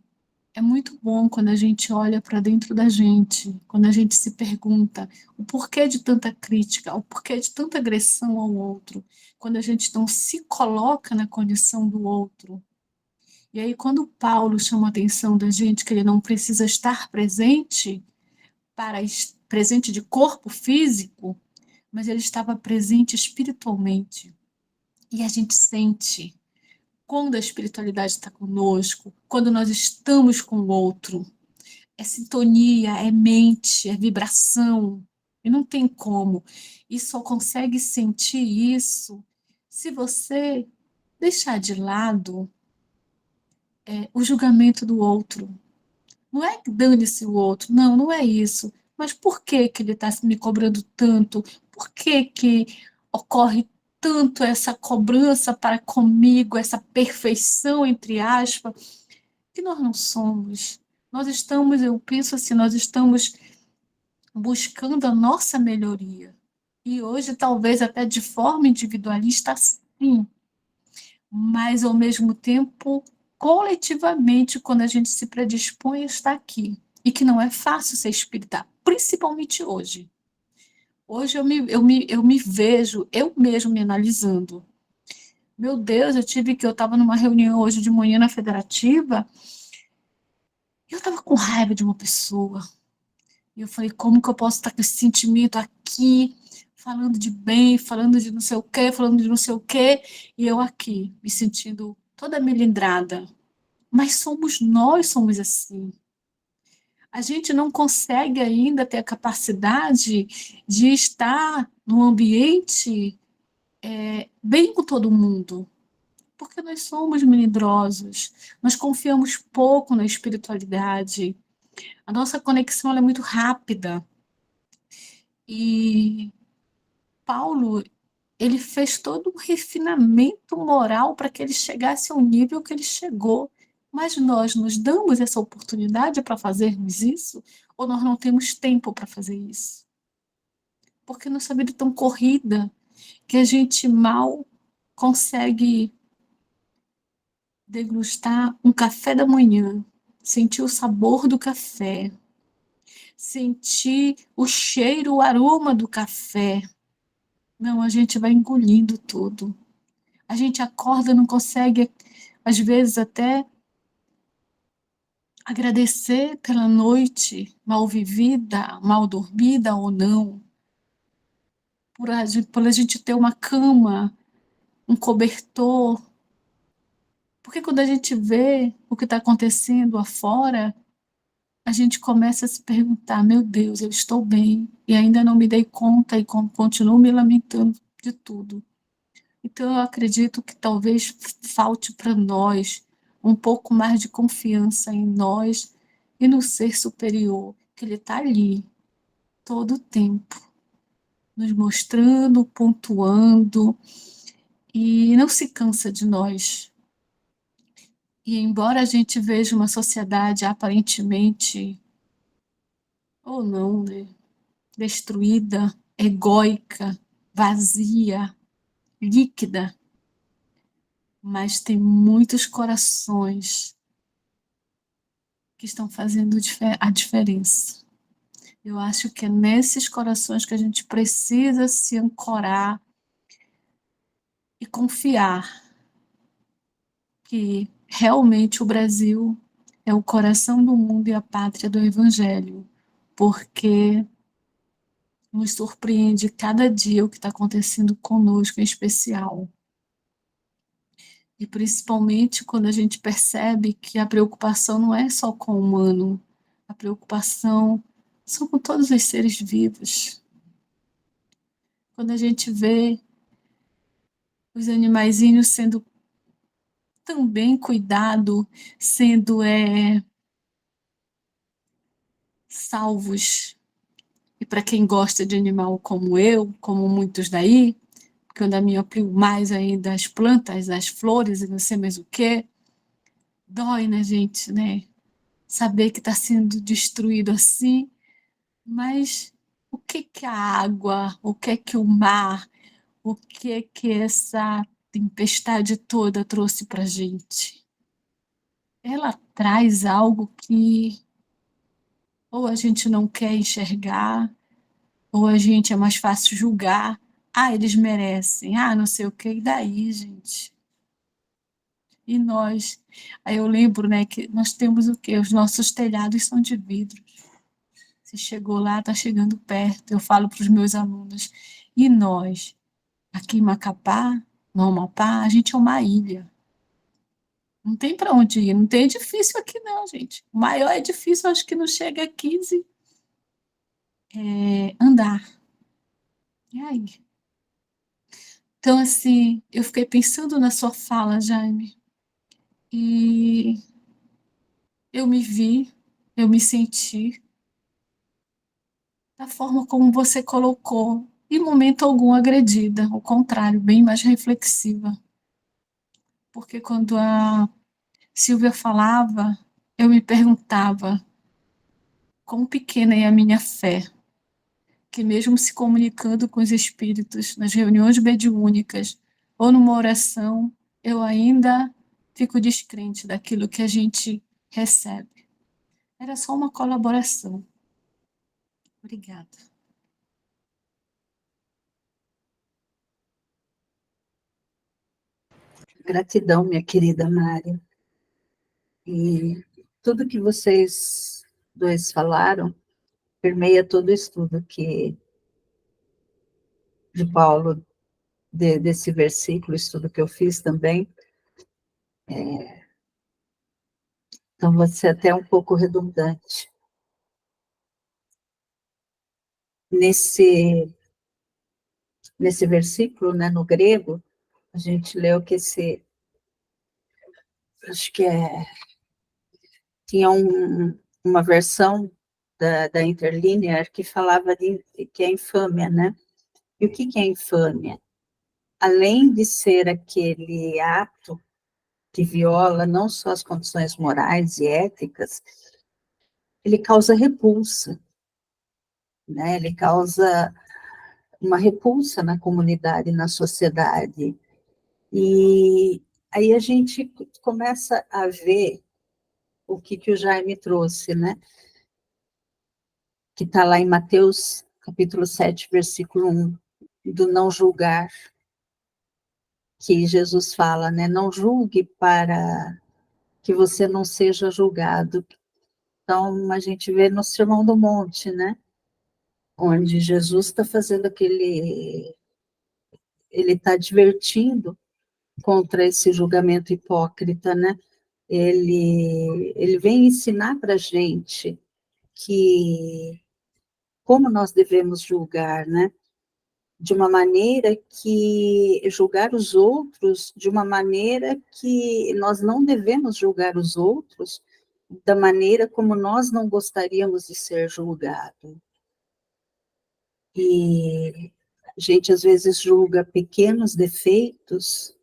é muito bom quando a gente olha para dentro da gente, quando a gente se pergunta o porquê de tanta crítica, o porquê de tanta agressão ao outro, quando a gente não se coloca na condição do outro. E aí quando Paulo chama a atenção da gente que ele não precisa estar presente presente de corpo físico, mas ele estava presente espiritualmente. E a gente sente quando a espiritualidade está conosco, quando nós estamos com o outro. É sintonia, é mente, é vibração. E não tem como. E só consegue sentir isso se você deixar de lado o julgamento do outro. Não é que dane-se o outro, não é isso. Mas por que que ele está me cobrando tanto? Por que que ocorre tanto essa cobrança para comigo, essa perfeição, entre aspas, que nós não somos. Nós estamos, eu penso assim, nós estamos buscando a nossa melhoria. E hoje, talvez até de forma individualista, sim. Mas, ao mesmo tempo, coletivamente, quando a gente se predispõe a estar aqui. E que não é fácil ser espírita, principalmente hoje. Hoje eu me vejo, eu mesmo me analisando. Meu Deus, eu estava numa reunião hoje de manhã na Federativa Eu estava com raiva de uma pessoa. E eu falei, como que eu posso estar com esse sentimento aqui, falando de bem, falando de não sei o quê, falando de não sei o quê, e eu aqui, me sentindo toda melindrada. Mas somos assim. A gente não consegue ainda ter a capacidade de estar no ambiente bem com todo mundo, porque nós somos melindrosos, nós confiamos pouco na espiritualidade, a nossa conexão ela é muito rápida. E Paulo, ele fez todo um refinamento moral para que ele chegasse ao nível que ele chegou. Mas nós nos damos essa oportunidade para fazermos isso? Ou nós não temos tempo para fazer isso? Porque nossa vida é tão corrida que a gente mal consegue degustar um café da manhã, sentir o sabor do café, sentir o cheiro, o aroma do café. Não, a gente vai engolindo tudo. A gente acorda, não consegue, às vezes, até agradecer pela noite mal vivida, mal dormida ou não, por a gente ter uma cama, um cobertor. Porque quando a gente vê o que está acontecendo afora, a gente começa a se perguntar: meu Deus, eu estou bem e ainda não me dei conta e continuo me lamentando de tudo. Então, eu acredito que talvez falte para nós um pouco mais de confiança em nós e no ser superior, que ele está ali todo o tempo, nos mostrando, pontuando, e não se cansa de nós. E embora a gente veja uma sociedade aparentemente, ou não, né, destruída, egóica, vazia, líquida, mas tem muitos corações que estão fazendo a diferença. Eu acho que é nesses corações que a gente precisa se ancorar e confiar que realmente o Brasil é o coração do mundo e a pátria do Evangelho, porque nos surpreende cada dia o que está acontecendo conosco em especial. E principalmente quando a gente percebe que a preocupação não é só com o humano, a preocupação são com todos os seres vivos. Quando a gente vê os animaizinhos sendo também cuidado, sendo salvos. E para quem gosta de animal como eu, como muitos daí, que eu ainda me aplico mais ainda às plantas, às flores e não sei mais o que, dói na gente, né? Saber que está sendo destruído assim, mas o que que a água, o que que o mar, o que que essa tempestade toda trouxe para a gente? Ela traz algo que ou a gente não quer enxergar, ou a gente é mais fácil julgar. Ah, eles merecem. Ah, não sei o que. E daí, gente? E nós? Aí eu lembro, né, que nós temos o quê? Os nossos telhados são de vidro. Se chegou lá, está chegando perto. Eu falo para os meus alunos. E nós? Aqui em Macapá, no Amapá, a gente é uma ilha. Não tem para onde ir. Não tem edifício aqui, não, gente. O maior edifício, acho que não chega a 15 andar. E aí? Então, assim, eu fiquei pensando na sua fala, Jaime, e eu me vi, eu me senti da forma como você colocou, em momento algum agredida, ao contrário, bem mais reflexiva. Porque quando a Silvia falava, eu me perguntava quão pequena é a minha fé, que mesmo se comunicando com os espíritos nas reuniões mediúnicas ou numa oração, eu ainda fico descrente daquilo que a gente recebe. Era só uma colaboração. Obrigada. Gratidão, minha querida Mária. E tudo que vocês dois falaram permeia todo o estudo de Paulo, desse versículo, estudo que eu fiz também. Então, vou ser até um pouco redundante. Nesse versículo, né, no grego, a gente leu que acho que tinha uma versão da Interlinear que falava que é infâmia, né? E o que é infâmia? Além de ser aquele ato que viola não só as condições morais e éticas, ele causa repulsa, né? Ele causa uma repulsa na comunidade, na sociedade. E aí a gente começa a ver o que o Jaime trouxe, né? Que está lá em Mateus, capítulo 7, versículo 1, do não julgar, que Jesus fala, né? Não julgue para que você não seja julgado. Então, a gente vê no Sermão do Monte, né? Onde Jesus está fazendo ele está advertindo contra esse julgamento hipócrita, né? Ele vem ensinar para a gente que como nós devemos julgar, né? De uma maneira que julgar os outros, de uma maneira que nós não devemos julgar os outros da maneira como nós não gostaríamos de ser julgado. E a gente às vezes julga pequenos defeitos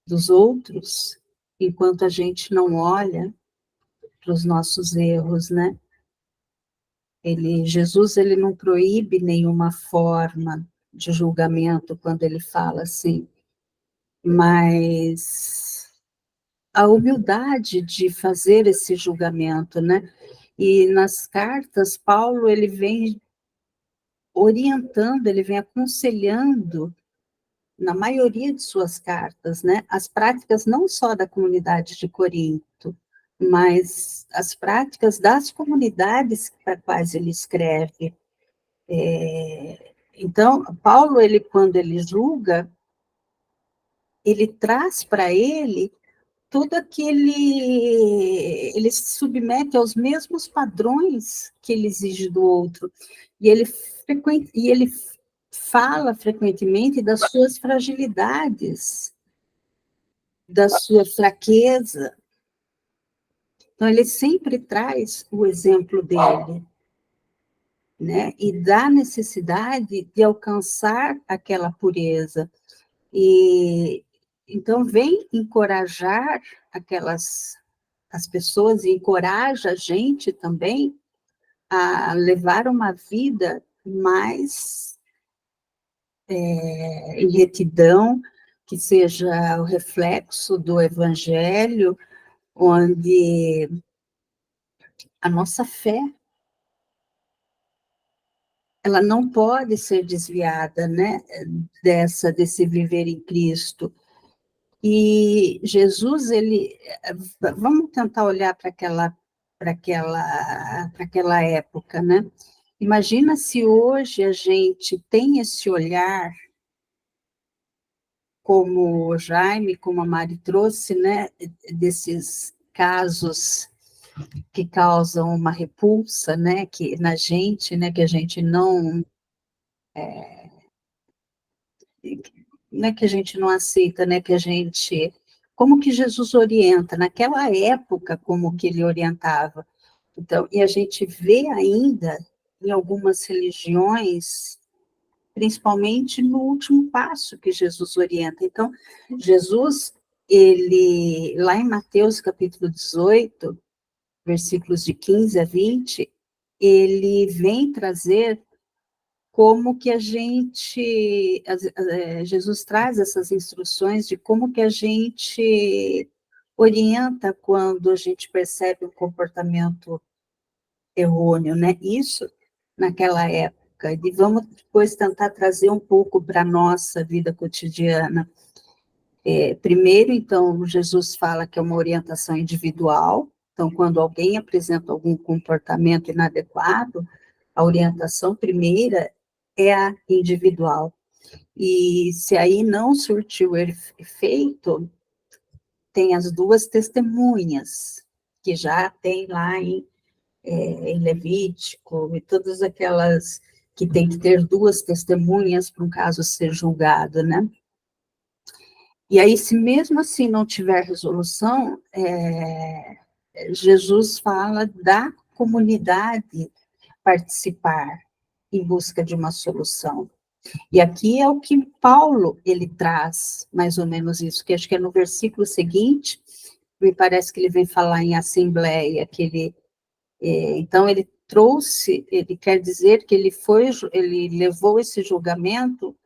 dos outros, enquanto a gente não olha para os nossos erros, né? Jesus, ele não proíbe nenhuma forma de julgamento quando ele fala assim, mas a humildade de fazer esse julgamento, né? E nas cartas, Paulo, ele vem orientando, ele vem aconselhando, na maioria de suas cartas, né? As práticas não só da comunidade de Corinto, mas as práticas das comunidades para as quais ele escreve. Então, Paulo, quando ele julga, ele traz para ele tudo ele se submete aos mesmos padrões que ele exige do outro, e ele fala frequentemente das suas fragilidades, da sua fraqueza. Então, ele sempre traz o exemplo dele, né? E da necessidade de alcançar aquela pureza. E então vem encorajar as pessoas, e encoraja a gente também a levar uma vida mais em retidão, que seja o reflexo do Evangelho, onde a nossa fé ela não pode ser desviada, né, desse viver em Cristo. E Jesus, vamos tentar olhar para aquela época, né? Imagina se hoje a gente tem esse olhar, como o Jaime, como a Mari trouxe, né? Desses casos que causam uma repulsa, né? Que na gente, né? Que a gente não é que a gente não aceita, né? Que a gente, como que Jesus orienta naquela época, como que ele orientava. Então, e a gente vê ainda em algumas religiões, principalmente no último passo que Jesus orienta. Então, Jesus, lá em Mateus capítulo 18, versículos de 15 a 20, ele vem trazer como que Jesus traz essas instruções de como que a gente orienta quando a gente percebe um comportamento errôneo, né? Isso naquela época. E vamos depois tentar trazer um pouco para a nossa vida cotidiana. Primeiro, então, Jesus fala que é uma orientação individual. Então, quando alguém apresenta algum comportamento inadequado, a orientação primeira é a individual. E se aí não surtiu efeito, tem as duas testemunhas, que já tem lá em Levítico, e todas aquelas que tem que ter duas testemunhas para um caso ser julgado, né? E aí, se mesmo assim não tiver resolução, Jesus fala da comunidade participar em busca de uma solução. E aqui é o que Paulo, ele traz, mais ou menos isso, que acho que é no versículo seguinte, me parece que ele vem falar em assembleia, que ele, então ele trouxe, ele quer dizer que ele levou esse julgamento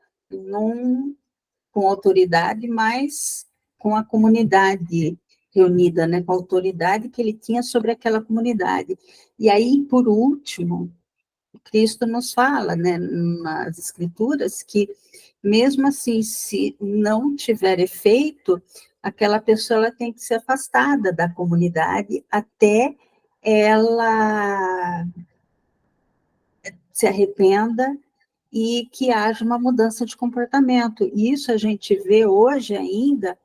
com autoridade, mas com a comunidade reunida, né, com a autoridade que ele tinha sobre aquela comunidade. E aí, por último, Cristo nos fala, né, nas Escrituras, que mesmo assim, se não tiver efeito, aquela pessoa ela tem que ser afastada da comunidade até ela se arrependa e que haja uma mudança de comportamento. E isso a gente vê hoje ainda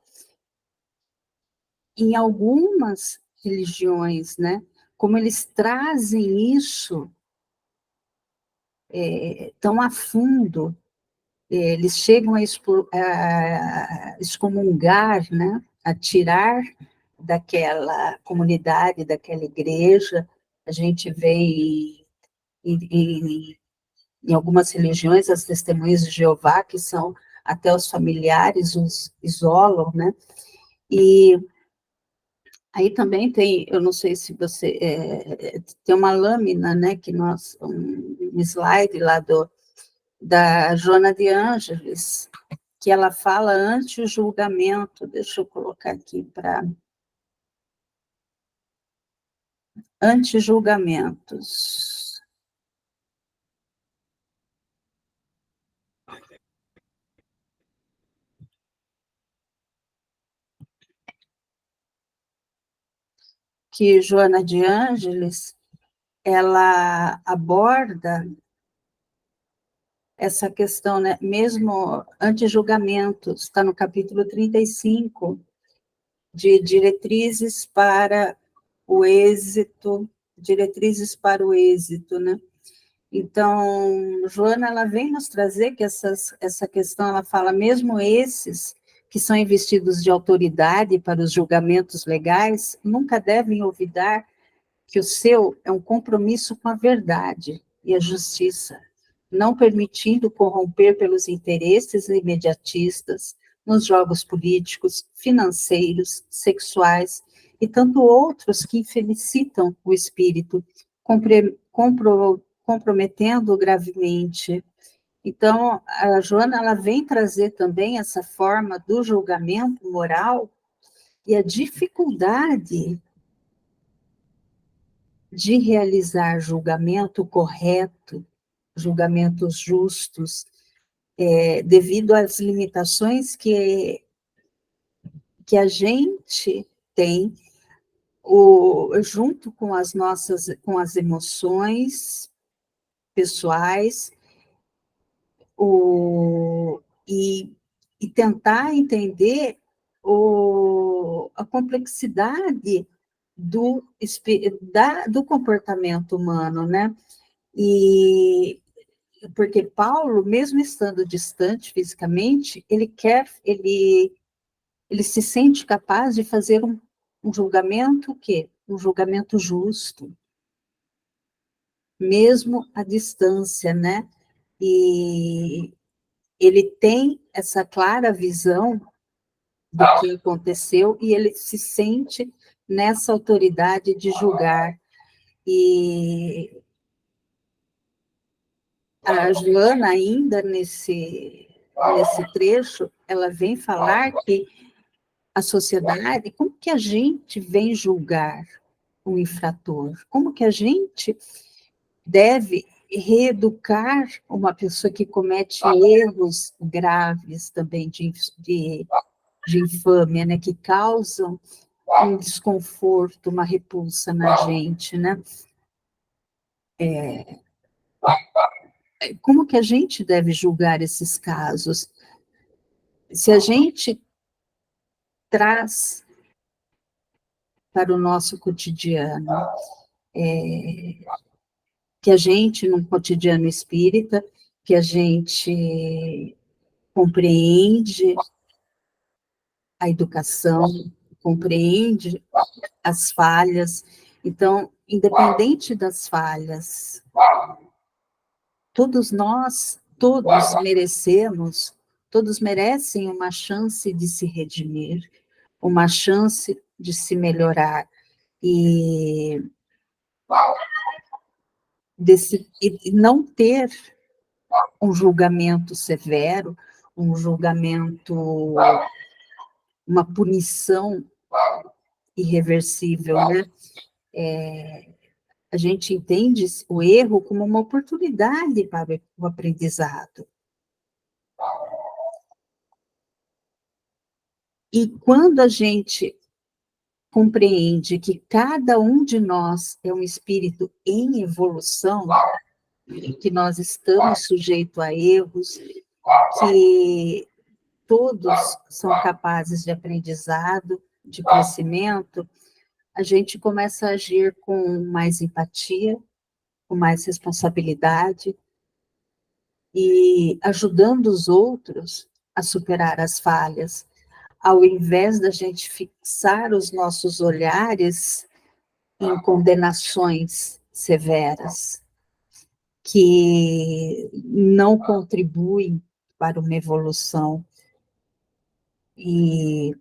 em algumas religiões, né? Como eles trazem isso tão a fundo, eles chegam a excomungar, né? A tirar daquela comunidade, daquela igreja. A gente vê em algumas religiões as testemunhas de Jeová, que são até os familiares, os isolam, né? E aí também tem, eu não sei se você, tem uma lâmina, né, um slide lá da Joana de Ângeles, que ela fala ante o julgamento, deixa eu colocar aqui para... Ante-julgamentos. Que Joana de Ângeles, ela aborda essa questão, né, mesmo anti-julgamentos, está no capítulo 35, de diretrizes para o êxito, né? Então, Joana, ela vem nos trazer que essa questão, ela fala, mesmo esses que são investidos de autoridade para os julgamentos legais, nunca devem olvidar que o seu é um compromisso com a verdade e a justiça, não permitindo corromper pelos interesses imediatistas nos jogos políticos, financeiros, sexuais e tanto outros que felicitam o espírito, comprometendo gravemente. Então, a Joana, ela vem trazer também essa forma do julgamento moral e a dificuldade de realizar julgamento correto, julgamentos justos, devido às limitações que a gente tem, junto com com as emoções pessoais, e tentar entender a complexidade do comportamento humano, né? E porque Paulo, mesmo estando distante fisicamente, ele se sente capaz de fazer um julgamento um julgamento justo, mesmo à distância, né? E ele tem essa clara visão do que aconteceu e ele se sente nessa autoridade de julgar. E a Joana, ainda nesse trecho, ela vem falar que a sociedade, como que a gente vem julgar um infrator? Como que a gente deve reeducar uma pessoa que comete erros graves também de de infâmia, né, que causam um desconforto, uma repulsa na gente, né? Como que a gente deve julgar esses casos? Se a gente traz para o nosso cotidiano, que a gente, num cotidiano espírita, que a gente compreende a educação, compreende as falhas. Então, independente das falhas, todos nós, todos merecem uma chance de se redimir, uma chance de se melhorar e, e não ter um julgamento severo, um julgamento, uma punição irreversível, né? A gente entende o erro como uma oportunidade para o aprendizado. E quando a gente compreende que cada um de nós é um espírito em evolução, que nós estamos sujeitos a erros, que todos são capazes de aprendizado, de crescimento, a gente começa a agir com mais empatia, com mais responsabilidade e ajudando os outros a superar as falhas, ao invés da gente fixar os nossos olhares em condenações severas, que não contribuem para uma evolução. E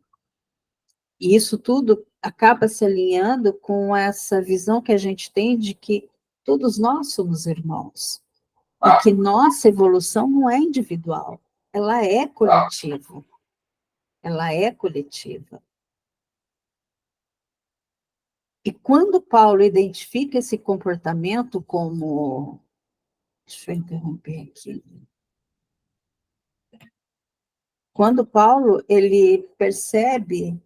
isso tudo acaba se alinhando com essa visão que a gente tem de que todos nós somos irmãos, e que nossa evolução não é individual, ela é coletiva. Ela é coletiva. E quando Paulo identifica esse comportamento como... Deixa eu interromper aqui. Quando Paulo, ele percebe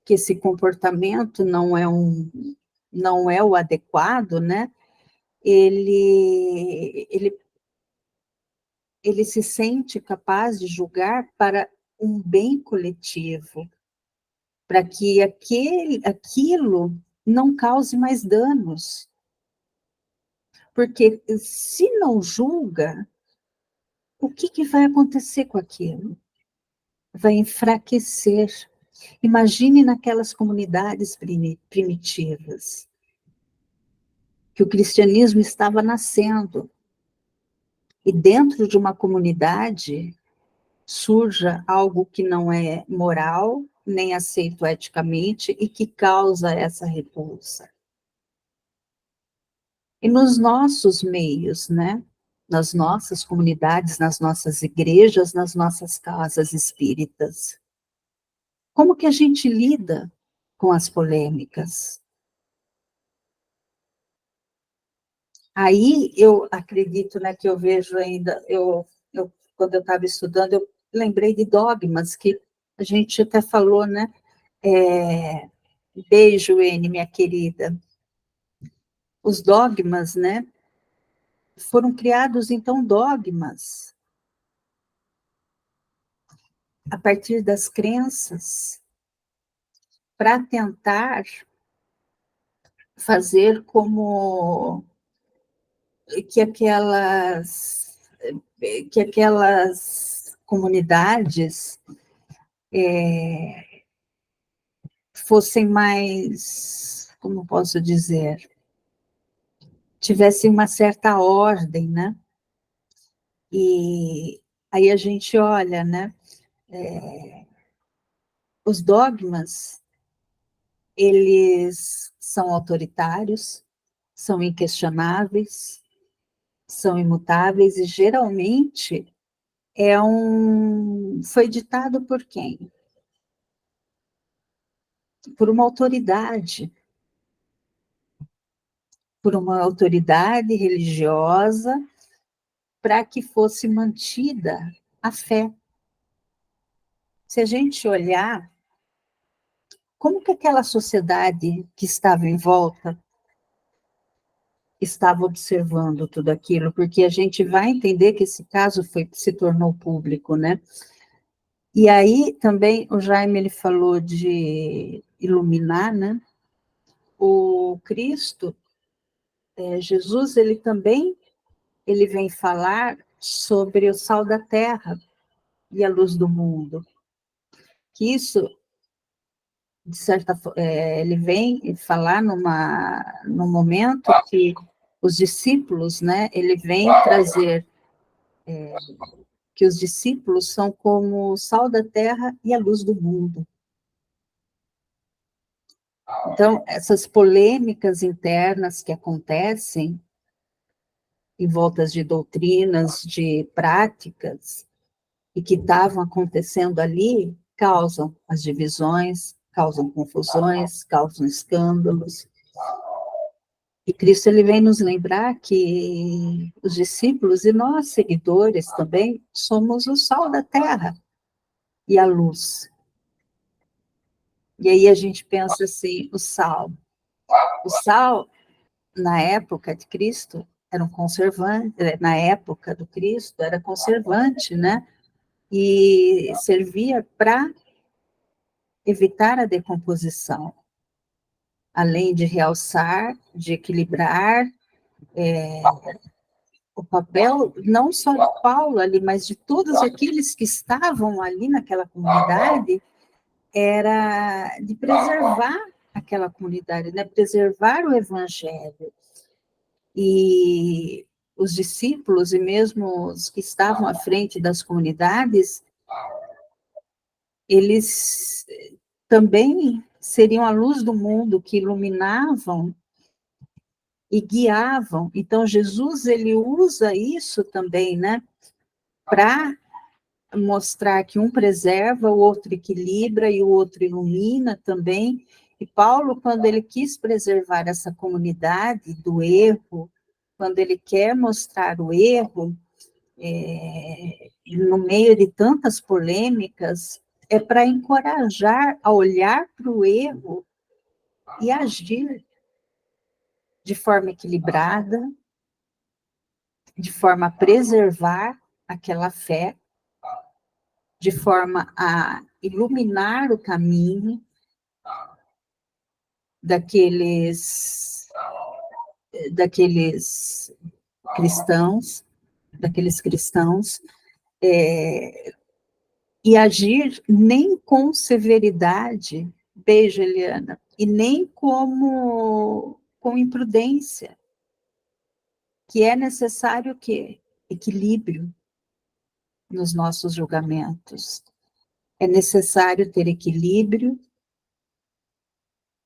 que esse comportamento não é o adequado, né? Ele se sente capaz de julgar para um bem coletivo, para que aquilo não cause mais danos. Porque se não julga, o que vai acontecer com aquilo? Vai enfraquecer. Imagine naquelas comunidades primitivas, que o cristianismo estava nascendo, e dentro de uma comunidade surja algo que não é moral, nem aceito eticamente, e que causa essa repulsa. E nos nossos meios, né? Nas nossas comunidades, nas nossas igrejas, nas nossas casas espíritas. Como que a gente lida com as polêmicas? Aí eu acredito, né, que eu vejo ainda, quando eu estava estudando, eu lembrei de dogmas, que a gente até falou, né? Beijo, N, minha querida. Os dogmas, né? Foram criados, então, dogmas a partir das crenças, para tentar fazer como que aquelas comunidades fossem mais, como posso dizer, tivessem uma certa ordem, né? E aí a gente olha, né? Os dogmas, eles são autoritários, são inquestionáveis, são imutáveis e geralmente foi ditado por quem? Por uma autoridade religiosa, para que fosse mantida a fé. se a gente olhar, como que aquela sociedade que estava em volta estava observando tudo aquilo? Porque a gente vai entender que esse caso se tornou público, né? E aí também o Jaime ele falou de iluminar, né? O Cristo, Jesus, ele também ele vem falar sobre o sal da terra e a luz do mundo. Que isso, de certa forma, ele vem falar num momento que os discípulos, né? Ele vem trazer que os discípulos são como o sal da terra e a luz do mundo. Então, essas polêmicas internas que acontecem em volta de doutrinas, de práticas, e que estavam acontecendo ali, causam as divisões, causam confusões, causam escândalos. E Cristo ele vem nos lembrar que os discípulos e nós, seguidores também, somos o sal da terra e a luz. E aí a gente pensa assim, o sal. O sal, na época de Cristo, era um conservante, na época do Cristo, era conservante, né? E servia para evitar a decomposição, além de realçar, de equilibrar o papel, não só de Paulo ali, mas de todos aqueles que estavam ali naquela comunidade, era de preservar aquela comunidade, né? Preservar o evangelho. E os discípulos e mesmo os que estavam à frente das comunidades, eles também seriam a luz do mundo que iluminavam e guiavam. Então Jesus ele usa isso também, né, para mostrar que um preserva, o outro equilibra e o outro ilumina também. E Paulo, quando ele quis preservar essa comunidade do erro, quando ele quer mostrar o erro, no meio de tantas polêmicas, é para encorajar a olhar para o erro e agir de forma equilibrada, de forma a preservar aquela fé, de forma a iluminar o caminho daqueles cristãos, e agir nem com severidade, beijo, Eliana, e nem com imprudência, que é necessário o quê? Equilíbrio nos nossos julgamentos. É necessário ter equilíbrio,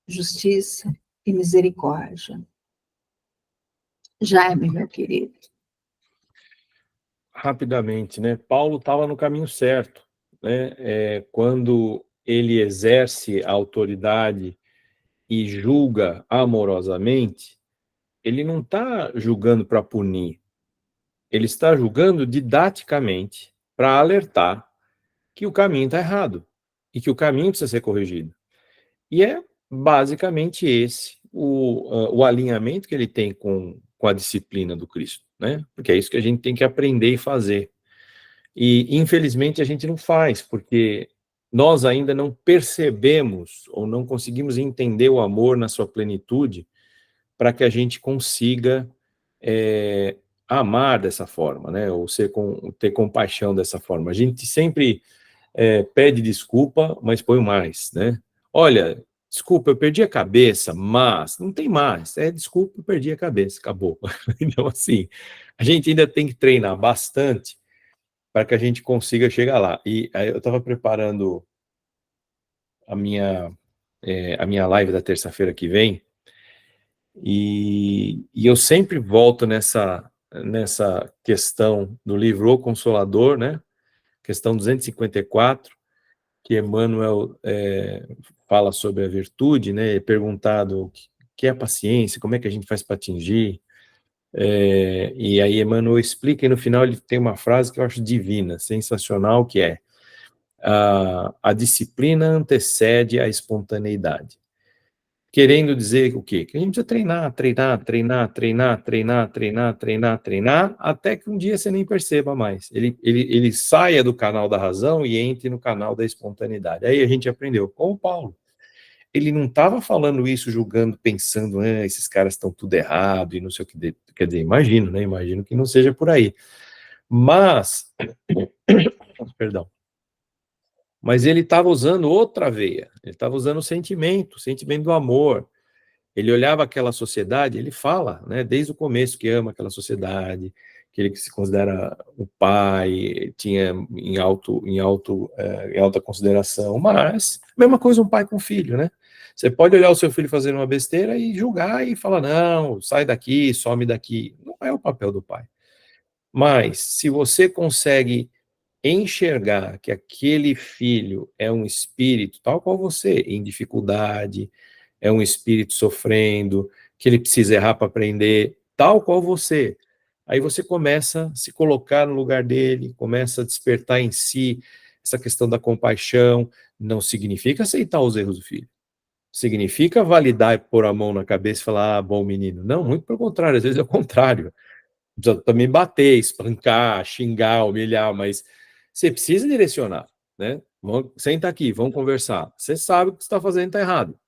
justiça e misericórdia. Jaime, meu querido. Rapidamente, né? Paulo estava no caminho certo, né? Quando ele exerce a autoridade e julga amorosamente, ele não está julgando para punir, ele está julgando didaticamente para alertar que o caminho está errado e que o caminho precisa ser corrigido. E é basicamente esse o alinhamento que ele tem com a disciplina do Cristo, né? Porque é isso que a gente tem que aprender e fazer. E, infelizmente, a gente não faz, porque nós ainda não percebemos ou não conseguimos entender o amor na sua plenitude para que a gente consiga amar dessa forma, né? Ou ter compaixão dessa forma. A gente sempre pede desculpa, mas põe mais, né? Olha, desculpa, eu perdi a cabeça, mas não tem mais. Desculpa, eu perdi a cabeça, acabou. Então, assim, a gente ainda tem que treinar bastante para que a gente consiga chegar lá. E aí eu estava preparando a minha live da terça-feira que vem, e eu sempre volto nessa questão do livro O Consolador, né? Questão 254, que Emmanuel fala sobre a virtude, né? É perguntado o que é a paciência, como é que a gente faz para atingir. E aí Emmanuel explica, e no final ele tem uma frase que eu acho divina, sensacional, que é: a disciplina antecede a espontaneidade. Querendo dizer o quê? Que a gente precisa treinar, até que um dia você nem perceba mais. Ele saia do canal da razão e entre no canal da espontaneidade. Aí a gente aprendeu com o Paulo. Ele não estava falando isso julgando, pensando, esses caras estão tudo errado e não sei o que. Quer dizer, imagino, né? Imagino que não seja por aí. Mas, perdão. Mas ele estava usando outra veia. Ele estava usando o sentimento do amor. Ele olhava aquela sociedade, ele fala, né, desde o começo que ama aquela sociedade, que ele se considera o pai, tinha em alta consideração, mas mesma coisa um pai com filho, né? Você pode olhar o seu filho fazendo uma besteira e julgar e falar, não, sai daqui, some daqui. Não é o papel do pai. Mas, se você consegue enxergar que aquele filho é um espírito, tal qual você, em dificuldade, é um espírito sofrendo, que ele precisa errar para aprender, tal qual você. Aí você começa a se colocar no lugar dele, começa a despertar em si essa questão da compaixão. Não significa aceitar os erros do filho. Significa validar e pôr a mão na cabeça e falar, bom menino. Não, muito pelo contrário, às vezes é o contrário. Precisa também bater, espancar, xingar, humilhar, mas você precisa direcionar, né? Senta aqui, vamos conversar. Você sabe que o que você está fazendo está errado.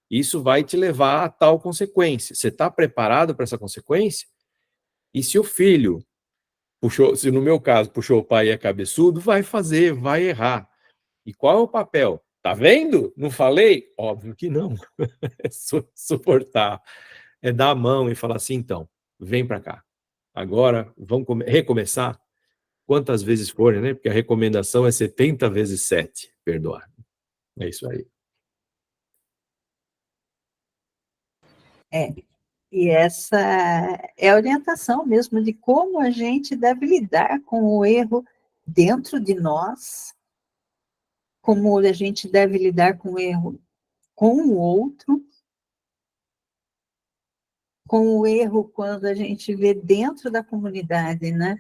Isso vai te levar a tal consequência. Você está preparado para essa consequência? E se o filho puxou, se no meu caso puxou o pai e é cabeçudo, vai fazer, vai errar. E qual é o papel? Tá vendo? Não falei? Óbvio que não. É suportar, é dar a mão e falar assim, então, vem para cá. Agora, vamos recomeçar quantas vezes forem, né? Porque a recomendação é 70 vezes 7, perdoar. É isso aí. E essa é a orientação mesmo de como a gente deve lidar com o erro dentro de nós, como a gente deve lidar com o erro com o outro, com o erro quando a gente vê dentro da comunidade, né?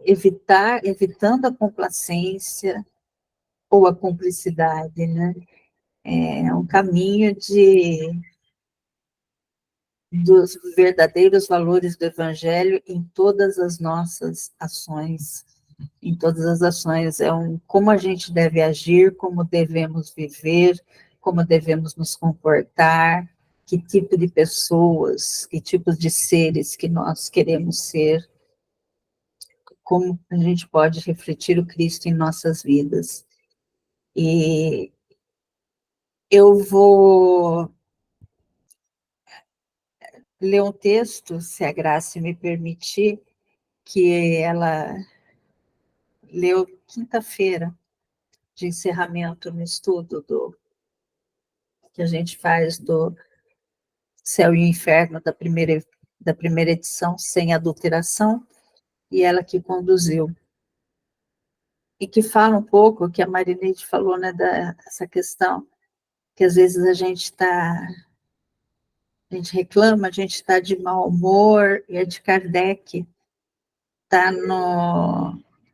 Evitando a complacência ou a cumplicidade, né? É um caminho dos verdadeiros valores do Evangelho em todas as nossas ações, em todas as ações, como a gente deve agir, como devemos viver, como devemos nos comportar, que tipo de pessoas, que tipos de seres que nós queremos ser, como a gente pode refletir o Cristo em nossas vidas. E eu vou ler um texto, se a Graça me permitir, que ela leu quinta-feira, de encerramento no estudo que a gente faz do Céu e o Inferno, da primeira edição, sem adulteração, e ela que conduziu. E que fala um pouco, que a Marineide falou, né, dessa questão, que às vezes a gente reclama, a gente está de mau humor, e é de Kardec, está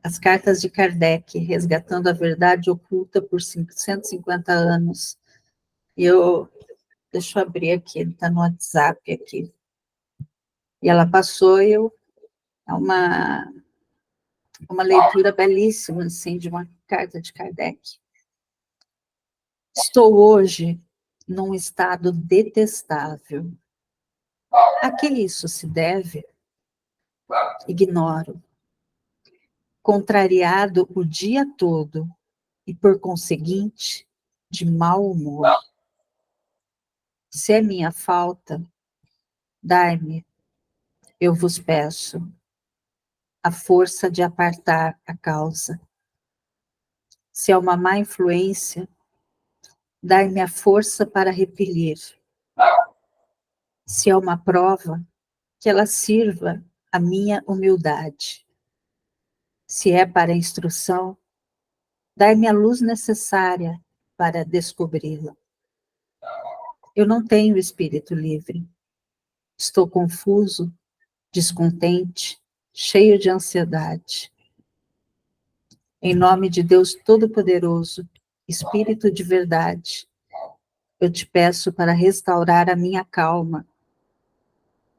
as cartas de Kardec, resgatando a verdade oculta por 150 anos. E deixa eu abrir aqui, ele está no WhatsApp aqui. E ela passou, é uma leitura belíssima, assim, de uma carta de Kardec. Estou hoje num estado detestável. A que isso se deve? Ignoro. Contrariado o dia todo e, por conseguinte, de mau humor. Se é minha falta, dai-me, eu vos peço, a força de apartar a causa. Se é uma má influência, dai-me a força para repelir. Se é uma prova, que ela sirva a minha humildade. Se é para instrução, dai-me a luz necessária para descobri-la. Eu não tenho espírito livre. Estou confuso, descontente, cheio de ansiedade. Em nome de Deus Todo-Poderoso, Espírito de verdade, eu te peço para restaurar a minha calma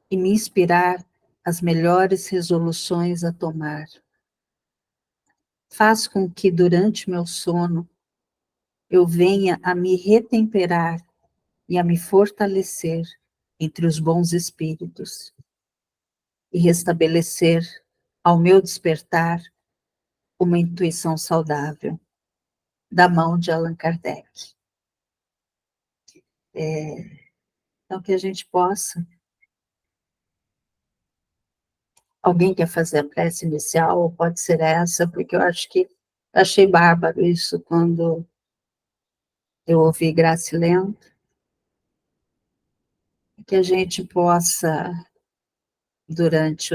e me inspirar as melhores resoluções a tomar. Faz com que durante meu sono eu venha a me retemperar e a me fortalecer entre os bons espíritos e restabelecer ao meu despertar uma intuição saudável, da mão de Allan Kardec. Então, que a gente possa... Alguém quer fazer a prece inicial, ou pode ser essa, porque eu acho que achei bárbaro isso quando eu ouvi Gracileno, que a gente possa, durante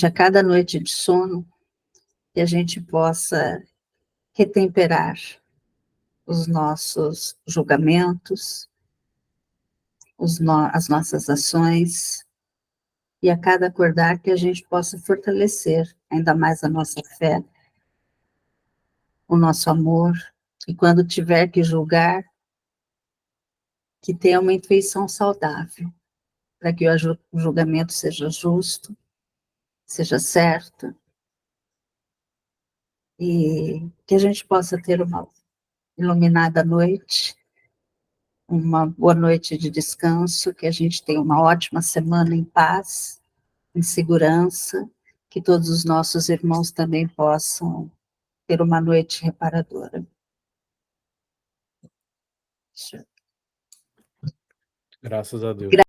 a cada noite de sono, que a gente possa retemperar os nossos julgamentos, as nossas ações, e a cada acordar que a gente possa fortalecer ainda mais a nossa fé, o nosso amor, e quando tiver que julgar, que tenha uma intuição saudável, para que o julgamento seja justo, seja certo, e que a gente possa ter uma iluminada noite, uma boa noite de descanso, que a gente tenha uma ótima semana em paz, em segurança, que todos os nossos irmãos também possam ter uma noite reparadora. Graças a Deus.